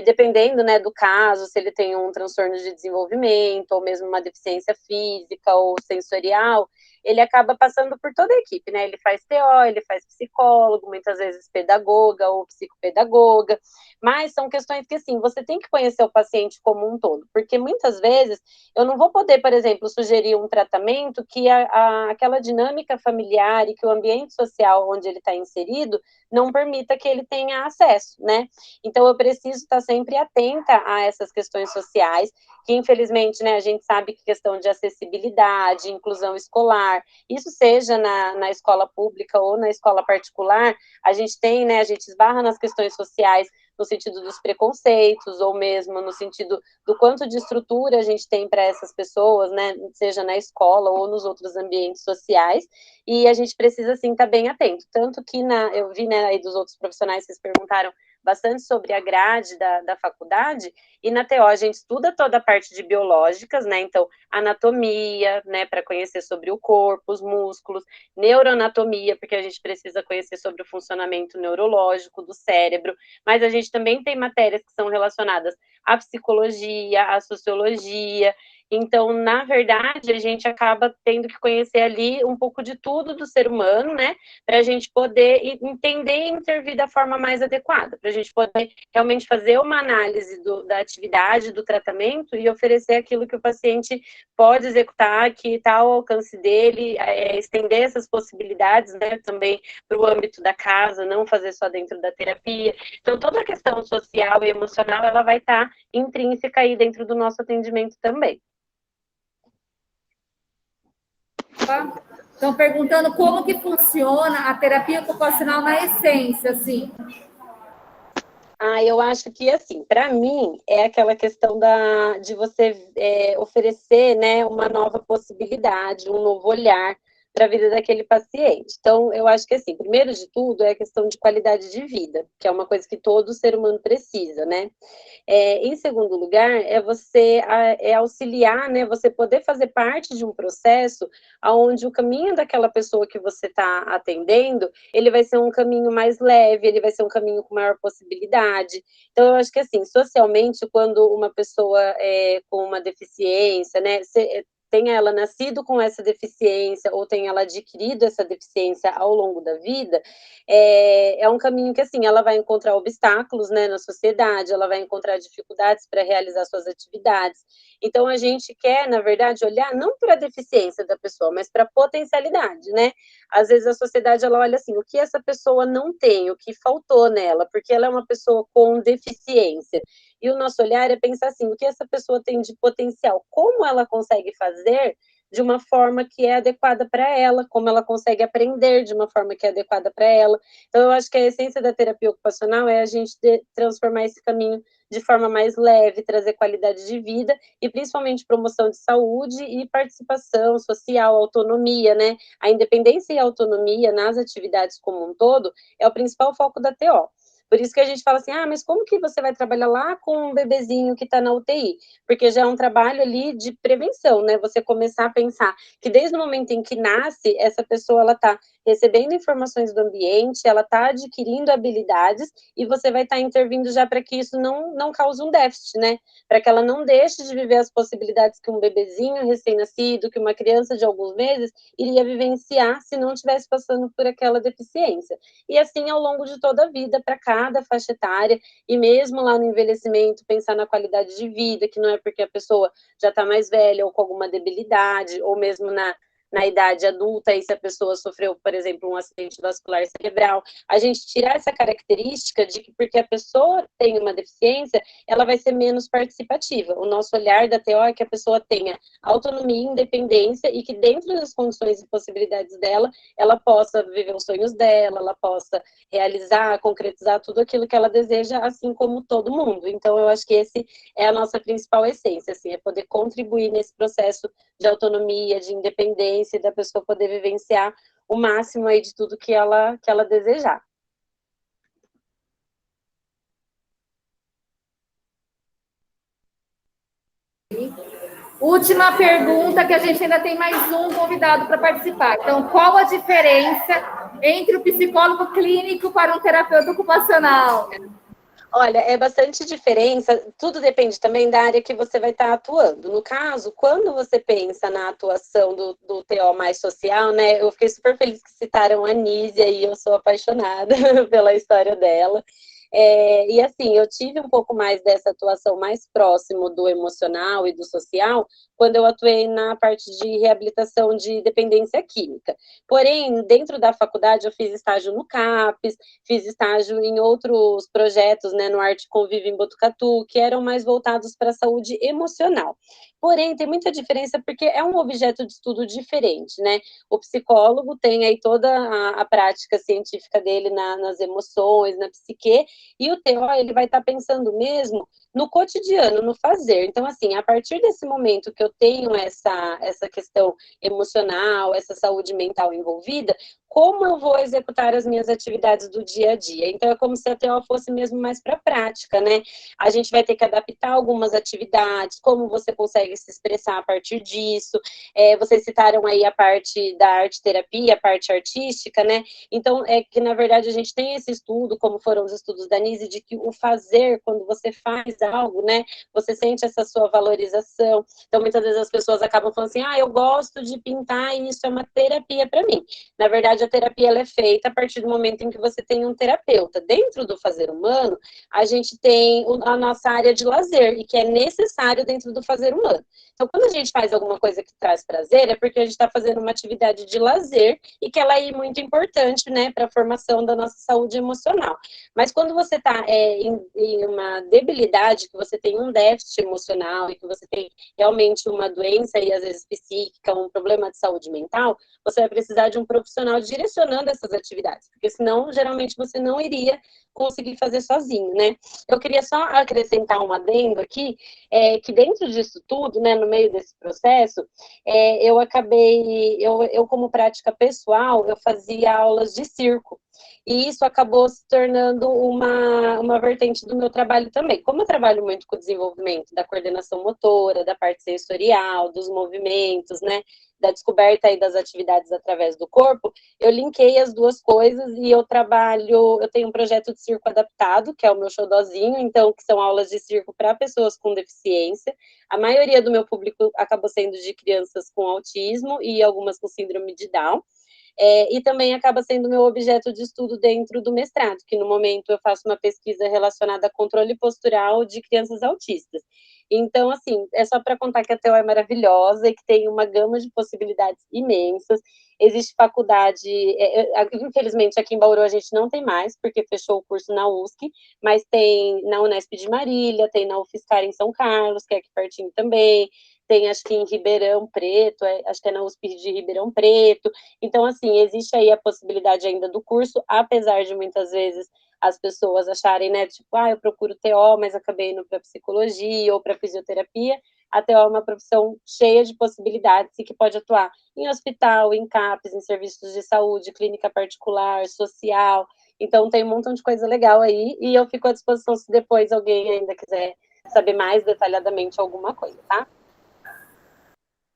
dependendo, né, do caso, se ele tem um transtorno de desenvolvimento, ou mesmo uma deficiência física ou sensorial, ele acaba passando por toda a equipe, né? Ele faz TO, ele faz psicólogo, muitas vezes pedagoga ou psicopedagoga, mas são questões que, assim, você tem que conhecer o paciente como um todo, porque muitas vezes eu não vou poder, por exemplo, sugerir um tratamento que aquela dinâmica familiar e que o ambiente social onde ele está inserido não permita que ele tenha acesso, né? Então, eu preciso estar sempre atenta a essas questões sociais, que infelizmente, né, a gente sabe que questão de acessibilidade, inclusão escolar, isso seja na escola pública ou na escola particular, a gente tem, né, a gente esbarra nas questões sociais no sentido dos preconceitos, ou mesmo no sentido do quanto de estrutura a gente tem para essas pessoas, né, seja na escola ou nos outros ambientes sociais, e a gente precisa, sim, estar bem atento. Tanto que eu vi, né, aí dos outros profissionais, vocês perguntaram bastante sobre a grade da faculdade, e na TO a gente estuda toda a parte de biológicas, né, então anatomia, né, para conhecer sobre o corpo, os músculos, neuroanatomia, porque a gente precisa conhecer sobre o funcionamento neurológico do cérebro, mas a gente também tem matérias que são relacionadas à psicologia, à sociologia. Então, na verdade, a gente acaba tendo que conhecer ali um pouco de tudo do ser humano, né, para a gente poder entender e intervir da forma mais adequada, para a gente poder realmente fazer uma análise da atividade, do tratamento e oferecer aquilo que o paciente pode executar, que está ao alcance dele, estender essas possibilidades, né, também para o âmbito da casa, não fazer só dentro da terapia. Então, toda a questão social e emocional, ela vai estar intrínseca aí dentro do nosso atendimento também. Estão perguntando como que funciona a terapia ocupacional na essência, assim. Eu acho que, assim, para mim, é aquela questão de você oferecer, né, uma nova possibilidade, um novo olhar para a vida daquele paciente. Então, eu acho que, assim, primeiro de tudo, é a questão de qualidade de vida, que é uma coisa que todo ser humano precisa, né? Em segundo lugar, você auxiliar, né, você poder fazer parte de um processo onde o caminho daquela pessoa que você está atendendo, ele vai ser um caminho mais leve, ele vai ser um caminho com maior possibilidade. Então, eu acho que, assim, socialmente, quando uma pessoa com uma deficiência, né, tenha ela nascido com essa deficiência ou tenha ela adquirido essa deficiência ao longo da vida, é um caminho que, assim, ela vai encontrar obstáculos, né, na sociedade, ela vai encontrar dificuldades para realizar suas atividades. Então, a gente quer, na verdade, olhar não para a deficiência da pessoa, mas para a potencialidade, né? Às vezes a sociedade, ela olha assim, o que essa pessoa não tem, o que faltou nela, porque ela é uma pessoa com deficiência. E o nosso olhar é pensar assim, o que essa pessoa tem de potencial, como ela consegue fazer de uma forma que é adequada para ela, como ela consegue aprender de uma forma que é adequada para ela. Então, eu acho que a essência da terapia ocupacional é a gente transformar esse caminho de forma mais leve, trazer qualidade de vida e principalmente promoção de saúde e participação social, autonomia, né? A independência e a autonomia nas atividades como um todo é o principal foco da TO. Por isso que a gente fala assim, mas como que você vai trabalhar lá com um bebezinho que está na UTI? Porque já é um trabalho ali de prevenção, né? Você começar a pensar que desde o momento em que nasce, essa pessoa, ela está recebendo informações do ambiente, ela está adquirindo habilidades e você vai estar intervindo já para que isso não cause um déficit, né? Para que ela não deixe de viver as possibilidades que um bebezinho recém-nascido, que uma criança de alguns meses iria vivenciar se não estivesse passando por aquela deficiência. E assim ao longo de toda a vida, para cada faixa etária, e mesmo lá no envelhecimento, pensar na qualidade de vida, que não é porque a pessoa já está mais velha ou com alguma debilidade, ou mesmo na idade adulta, e se a pessoa sofreu, por exemplo, um acidente vascular cerebral, a gente tirar essa característica de que porque a pessoa tem uma deficiência, ela vai ser menos participativa. O nosso olhar da TO é que a pessoa tenha autonomia, independência e que dentro das condições e possibilidades dela, ela possa viver os sonhos dela, ela possa realizar, concretizar tudo aquilo que ela deseja, assim como todo mundo. Então, eu acho que esse é a nossa principal essência, assim, é poder contribuir nesse processo de autonomia, de independência, da pessoa poder vivenciar o máximo aí de tudo que ela desejar. Última pergunta, que a gente ainda tem mais um convidado para participar. Então, qual a diferença entre o psicólogo clínico para um terapeuta ocupacional? Olha, é bastante diferença, tudo depende também da área que você vai estar atuando. No caso, quando você pensa na atuação do TO mais social, né, eu fiquei super feliz que citaram a Nízia e eu sou apaixonada pela história dela. E assim, eu tive um pouco mais dessa atuação mais próximo do emocional e do social quando eu atuei na parte de reabilitação de dependência química. Porém, dentro da faculdade, eu fiz estágio no CAPES, fiz estágio em outros projetos, né, no Arte Convive em Botucatu, que eram mais voltados para a saúde emocional. Porém, tem muita diferença porque é um objeto de estudo diferente, né? O psicólogo tem aí toda a prática científica dele nas emoções, na psique, e o TO, ele vai estar pensando mesmo no cotidiano, no fazer. Então, assim, a partir desse momento que eu tenho essa questão emocional, essa saúde mental envolvida, como eu vou executar as minhas atividades do dia a dia? Então, é como se a TO fosse mesmo mais para a prática, né? A gente vai ter que adaptar algumas atividades, como você consegue se expressar a partir disso. Vocês citaram aí a parte da arte-terapia, a parte artística, né? Então, é que, na verdade, a gente tem esse estudo, como foram os estudos da Nise, de que o fazer, quando você faz algo, né? Você sente essa sua valorização. Então, muitas vezes as pessoas acabam falando assim, eu gosto de pintar e isso é uma terapia para mim. Na verdade, a terapia ela é feita a partir do momento em que você tem um terapeuta. Dentro do fazer humano, a gente tem a nossa área de lazer, e que é necessário dentro do fazer humano. Então, quando a gente faz alguma coisa que traz prazer, é porque a gente está fazendo uma atividade de lazer, e que ela é muito importante, né, para a formação da nossa saúde emocional. Mas quando você está em uma debilidade, que você tem um déficit emocional, e que você tem realmente uma doença, e às vezes psíquica, um problema de saúde mental, você vai precisar de um profissional direcionando essas atividades, porque senão, geralmente, você não iria conseguir fazer sozinho, né? Eu queria só acrescentar um adendo aqui, que dentro disso tudo, né, no meio desse processo, eu como prática pessoal, eu fazia aulas de circo, e isso acabou se tornando uma vertente do meu trabalho também. Como eu trabalho muito com o desenvolvimento da coordenação motora, da parte sensorial, dos movimentos, né, da descoberta aí das atividades através do corpo, eu linkei as duas coisas e eu tenho um projeto de circo adaptado, que é o meu xodózinho, então, que são aulas de circo para pessoas com deficiência. A maioria do meu público acabou sendo de crianças com autismo e algumas com síndrome de Down. E também acaba sendo meu objeto de estudo dentro do mestrado, que no momento eu faço uma pesquisa relacionada a controle postural de crianças autistas. Então, assim, é só para contar que a TO é maravilhosa e que tem uma gama de possibilidades imensas. Existe faculdade, infelizmente aqui em Bauru a gente não tem mais, porque fechou o curso na USC, mas tem na Unesp de Marília, tem na UFSCar em São Carlos, que é aqui pertinho também, tem acho que em Ribeirão Preto, acho que é na USP de Ribeirão Preto. Então, assim, existe aí a possibilidade ainda do curso, apesar de muitas vezes as pessoas acharem, né, tipo, eu procuro TO, mas acabei indo para psicologia ou para fisioterapia. A TO é uma profissão cheia de possibilidades e que pode atuar em hospital, em CAPES, em serviços de saúde, clínica particular, social. Então, tem um montão de coisa legal aí, e eu fico à disposição se depois alguém ainda quiser saber mais detalhadamente alguma coisa, tá?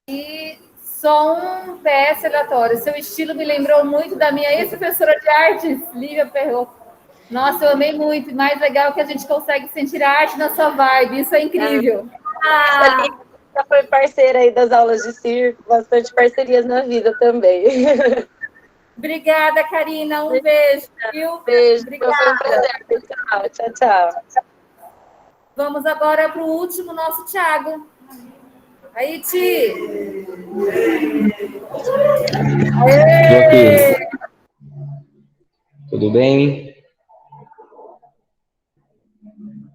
E Só um PS aleatório. Seu estilo me lembrou muito da minha ex-professora de artes, Lívia Perrot. Nossa, eu amei muito. Mais legal que a gente consegue sentir a arte na sua vibe. Isso é incrível. A Lívia já foi parceira aí das aulas de circo, bastante parcerias na vida também. Obrigada, Karina. Um beijo, viu? Beijo. Obrigada. Foi um prazer. Tchau, tchau. Vamos agora para o último, nosso Thiago. Aí, Ti. Aê! Tudo bem?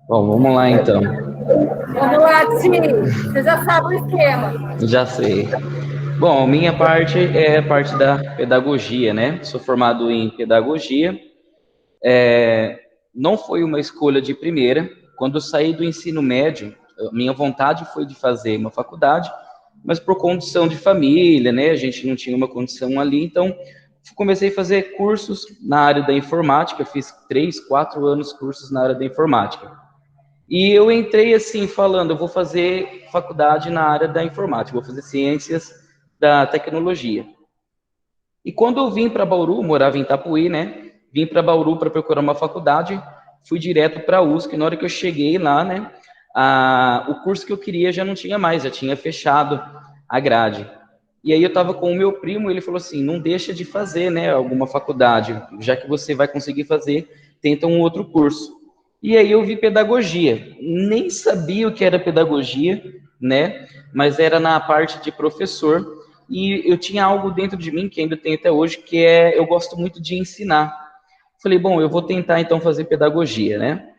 Bom, vamos lá então. Vamos lá, Ti. Você já sabe o esquema. Já sei. Bom, minha parte é a parte da pedagogia, né? Sou formado em pedagogia. Não foi uma escolha de primeira. Quando eu saí do ensino médio, minha vontade foi de fazer uma faculdade, mas por condição de família, né? A gente não tinha uma condição ali, então comecei a fazer cursos na área da informática. Fiz 3, 4 anos cursos na área da informática. E eu entrei assim, falando, eu vou fazer faculdade na área da informática, vou fazer ciências da tecnologia. E quando eu vim para Bauru, morava em Itapuí, né? Vim para Bauru para procurar uma faculdade, fui direto para a USP. Na hora que eu cheguei lá, né? O curso que eu queria já não tinha mais, já tinha fechado a grade. E aí eu estava com o meu primo, ele falou assim, não deixa de fazer, né? Alguma faculdade, já que você vai conseguir fazer, tenta um outro curso. E aí eu vi pedagogia, nem sabia o que era pedagogia, né? Mas era na parte de professor. E eu tinha algo dentro de mim, que ainda tem até hoje, que eu gosto muito de ensinar. Falei, bom, eu vou tentar então fazer pedagogia, né?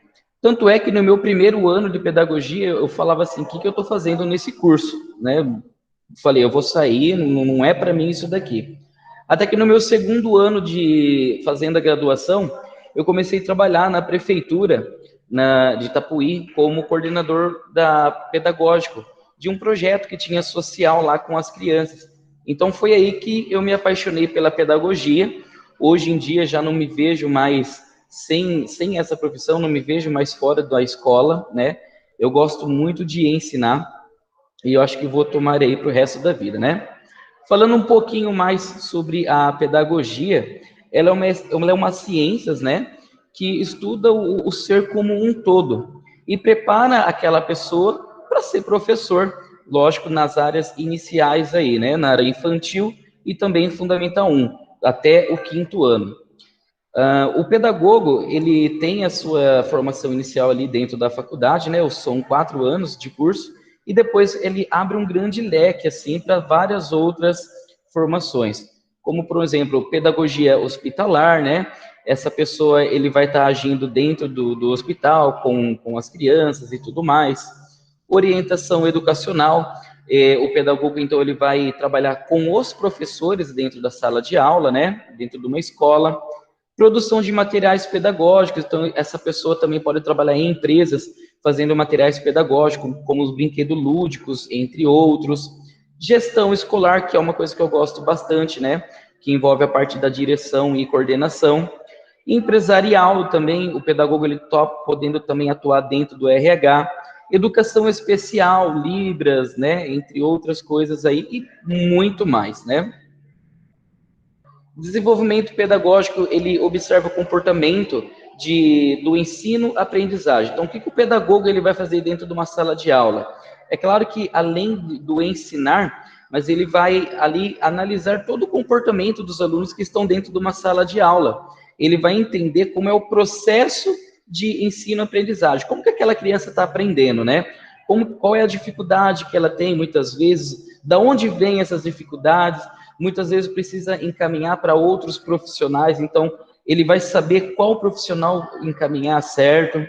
Tanto é que no meu primeiro ano de pedagogia, eu falava assim, o que eu estou fazendo nesse curso, né? Falei, eu vou sair, não é para mim isso daqui. Até que no meu segundo ano de fazendo a graduação, eu comecei a trabalhar na prefeitura de Itapuí como coordenador pedagógico de um projeto que tinha social lá com as crianças. Então foi aí que eu me apaixonei pela pedagogia. Hoje em dia já não me vejo mais sem essa profissão, não me vejo mais fora da escola, né? Eu gosto muito de ensinar e eu acho que vou tomar aí para o resto da vida, né? Falando um pouquinho mais sobre a pedagogia, ela é uma ciência, né? Que estuda o ser como um todo e prepara aquela pessoa para ser professor. Lógico, nas áreas iniciais aí, né? Na área infantil e também Fundamental 1, até o 5º ano. O pedagogo, ele tem a sua formação inicial ali dentro da faculdade, né? São 4 anos de curso, e depois ele abre um grande leque, assim, para várias outras formações. Como, por exemplo, pedagogia hospitalar, né? Essa pessoa, ele vai estar agindo dentro do hospital, com as crianças e tudo mais. Orientação educacional, o pedagogo, então, ele vai trabalhar com os professores dentro da sala de aula, né? Dentro de uma escola. Produção de materiais pedagógicos, então, essa pessoa também pode trabalhar em empresas, fazendo materiais pedagógicos, como os brinquedos lúdicos, entre outros. Gestão escolar, que é uma coisa que eu gosto bastante, né? Que envolve a parte da direção e coordenação. Empresarial também, o pedagogo, ele podendo também atuar dentro do RH. Educação especial, Libras, né, entre outras coisas aí, e muito mais, né? Desenvolvimento pedagógico, ele observa o comportamento do ensino-aprendizagem. Então, o que o pedagogo ele vai fazer dentro de uma sala de aula? É claro que, além do ensinar, mas ele vai ali analisar todo o comportamento dos alunos que estão dentro de uma sala de aula. Ele vai entender como é o processo de ensino-aprendizagem, como que aquela criança está aprendendo, né? Qual é a dificuldade que ela tem, muitas vezes, da onde vêm essas dificuldades, muitas vezes precisa encaminhar para outros profissionais, então ele vai saber qual profissional encaminhar certo,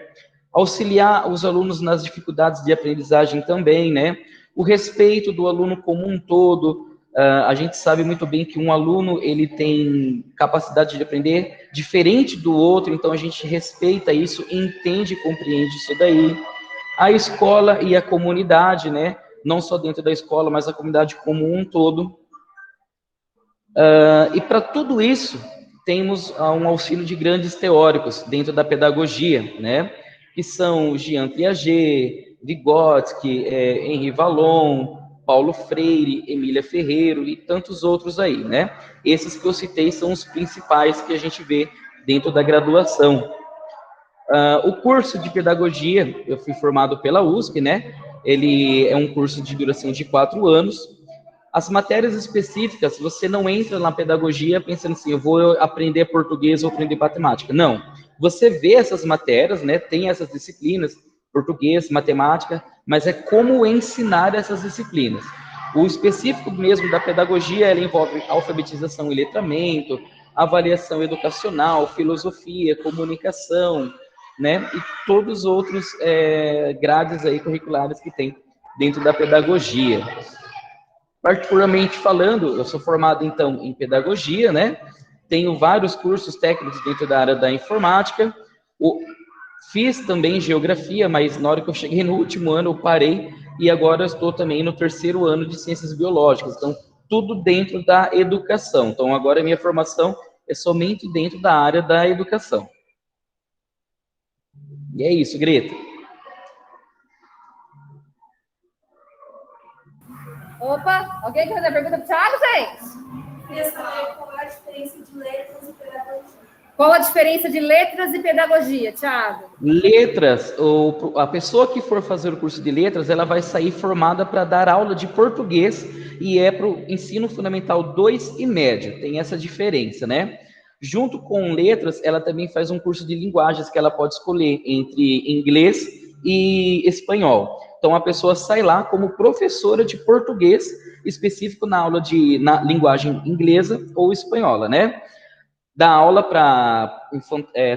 auxiliar os alunos nas dificuldades de aprendizagem também, né? O respeito do aluno como um todo. A gente sabe muito bem que um aluno, ele tem capacidade de aprender diferente do outro, então a gente respeita isso, entende e compreende isso daí. A escola e a comunidade, né? Não só dentro da escola, mas a comunidade como um todo. E para tudo isso, temos um auxílio de grandes teóricos dentro da pedagogia, né? Que são Jean Piaget, Vygotsky, Henri Vallon, Paulo Freire, Emília Ferreiro e tantos outros aí, né? Esses que eu citei são os principais que a gente vê dentro da graduação. O curso de pedagogia, eu fui formado pela USP, né? Ele é um curso de duração de 4 anos. As matérias específicas, você não entra na pedagogia pensando assim, eu vou aprender português ou aprender matemática. Não. Você vê essas matérias, né? Tem essas disciplinas, português, matemática, mas é como ensinar essas disciplinas. O específico mesmo da pedagogia, ela envolve alfabetização e letramento, avaliação educacional, filosofia, comunicação, né? E todos os outros grades aí curriculares que tem dentro da pedagogia. Particularmente falando, eu sou formado, então, em pedagogia, né? Tenho vários cursos técnicos dentro da área da informática. Fiz também geografia, mas na hora que eu cheguei no último ano, eu parei. E agora eu estou também no 3º ano de ciências biológicas. Então, tudo dentro da educação. Então, agora a minha formação é somente dentro da área da educação. E é isso, Greta. Opa, alguém quer fazer a pergunta para o Thiago, gente? Queria saber qual é a diferença de letras e pedagogia. Qual a diferença de letras e pedagogia, Thiago? Letras, a pessoa que for fazer o curso de letras, ela vai sair formada para dar aula de português e é para o ensino fundamental 2 e médio. Tem essa diferença, né? Junto com letras, ela também faz um curso de linguagens que ela pode escolher entre inglês e espanhol. Então, a pessoa sai lá como professora de português, específico na aula na linguagem inglesa ou espanhola, né? Dá aula para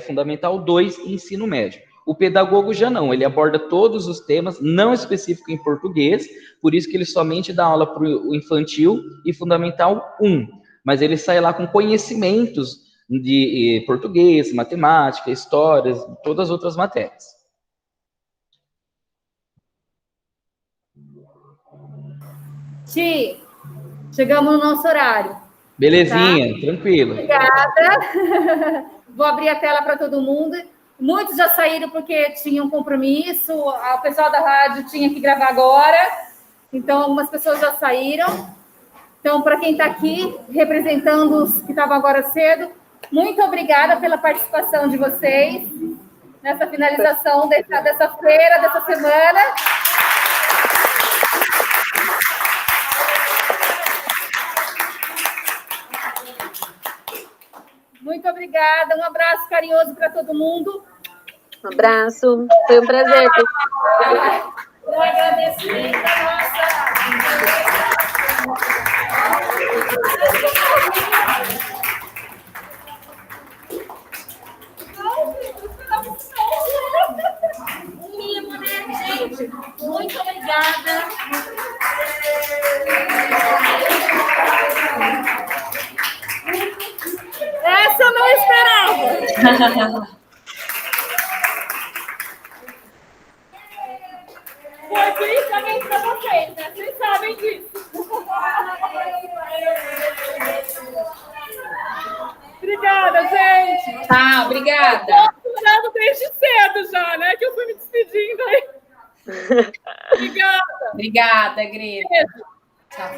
Fundamental 2 e ensino médio. O pedagogo já não, ele aborda todos os temas, não específico em português, por isso que ele somente dá aula para o infantil e Fundamental 1. Mas ele sai lá com conhecimentos de português, matemática, histórias, todas as outras matérias. Ti, chegamos no nosso horário. Belezinha, tá? Tranquilo. Obrigada. Vou abrir a tela para todo mundo. Muitos já saíram porque tinham compromisso, o pessoal da rádio tinha que gravar agora, então algumas pessoas já saíram. Então, para quem está aqui, representando os que estavam agora cedo, muito obrigada pela participação de vocês nessa finalização dessa feira, dessa semana. Muito obrigada, um abraço carinhoso para todo mundo. Um abraço, foi um prazer. Um agradecimento à nossa... Um mimo, né, gente? Muito obrigada. Essa eu não esperava. Foi principalmente para vocês, né? Vocês sabem disso. Obrigada, gente. Tá, obrigada. Eu tô chorando desde cedo já, né? Que eu fui me despedindo aí. Obrigada. Obrigada, Greta. Tchau.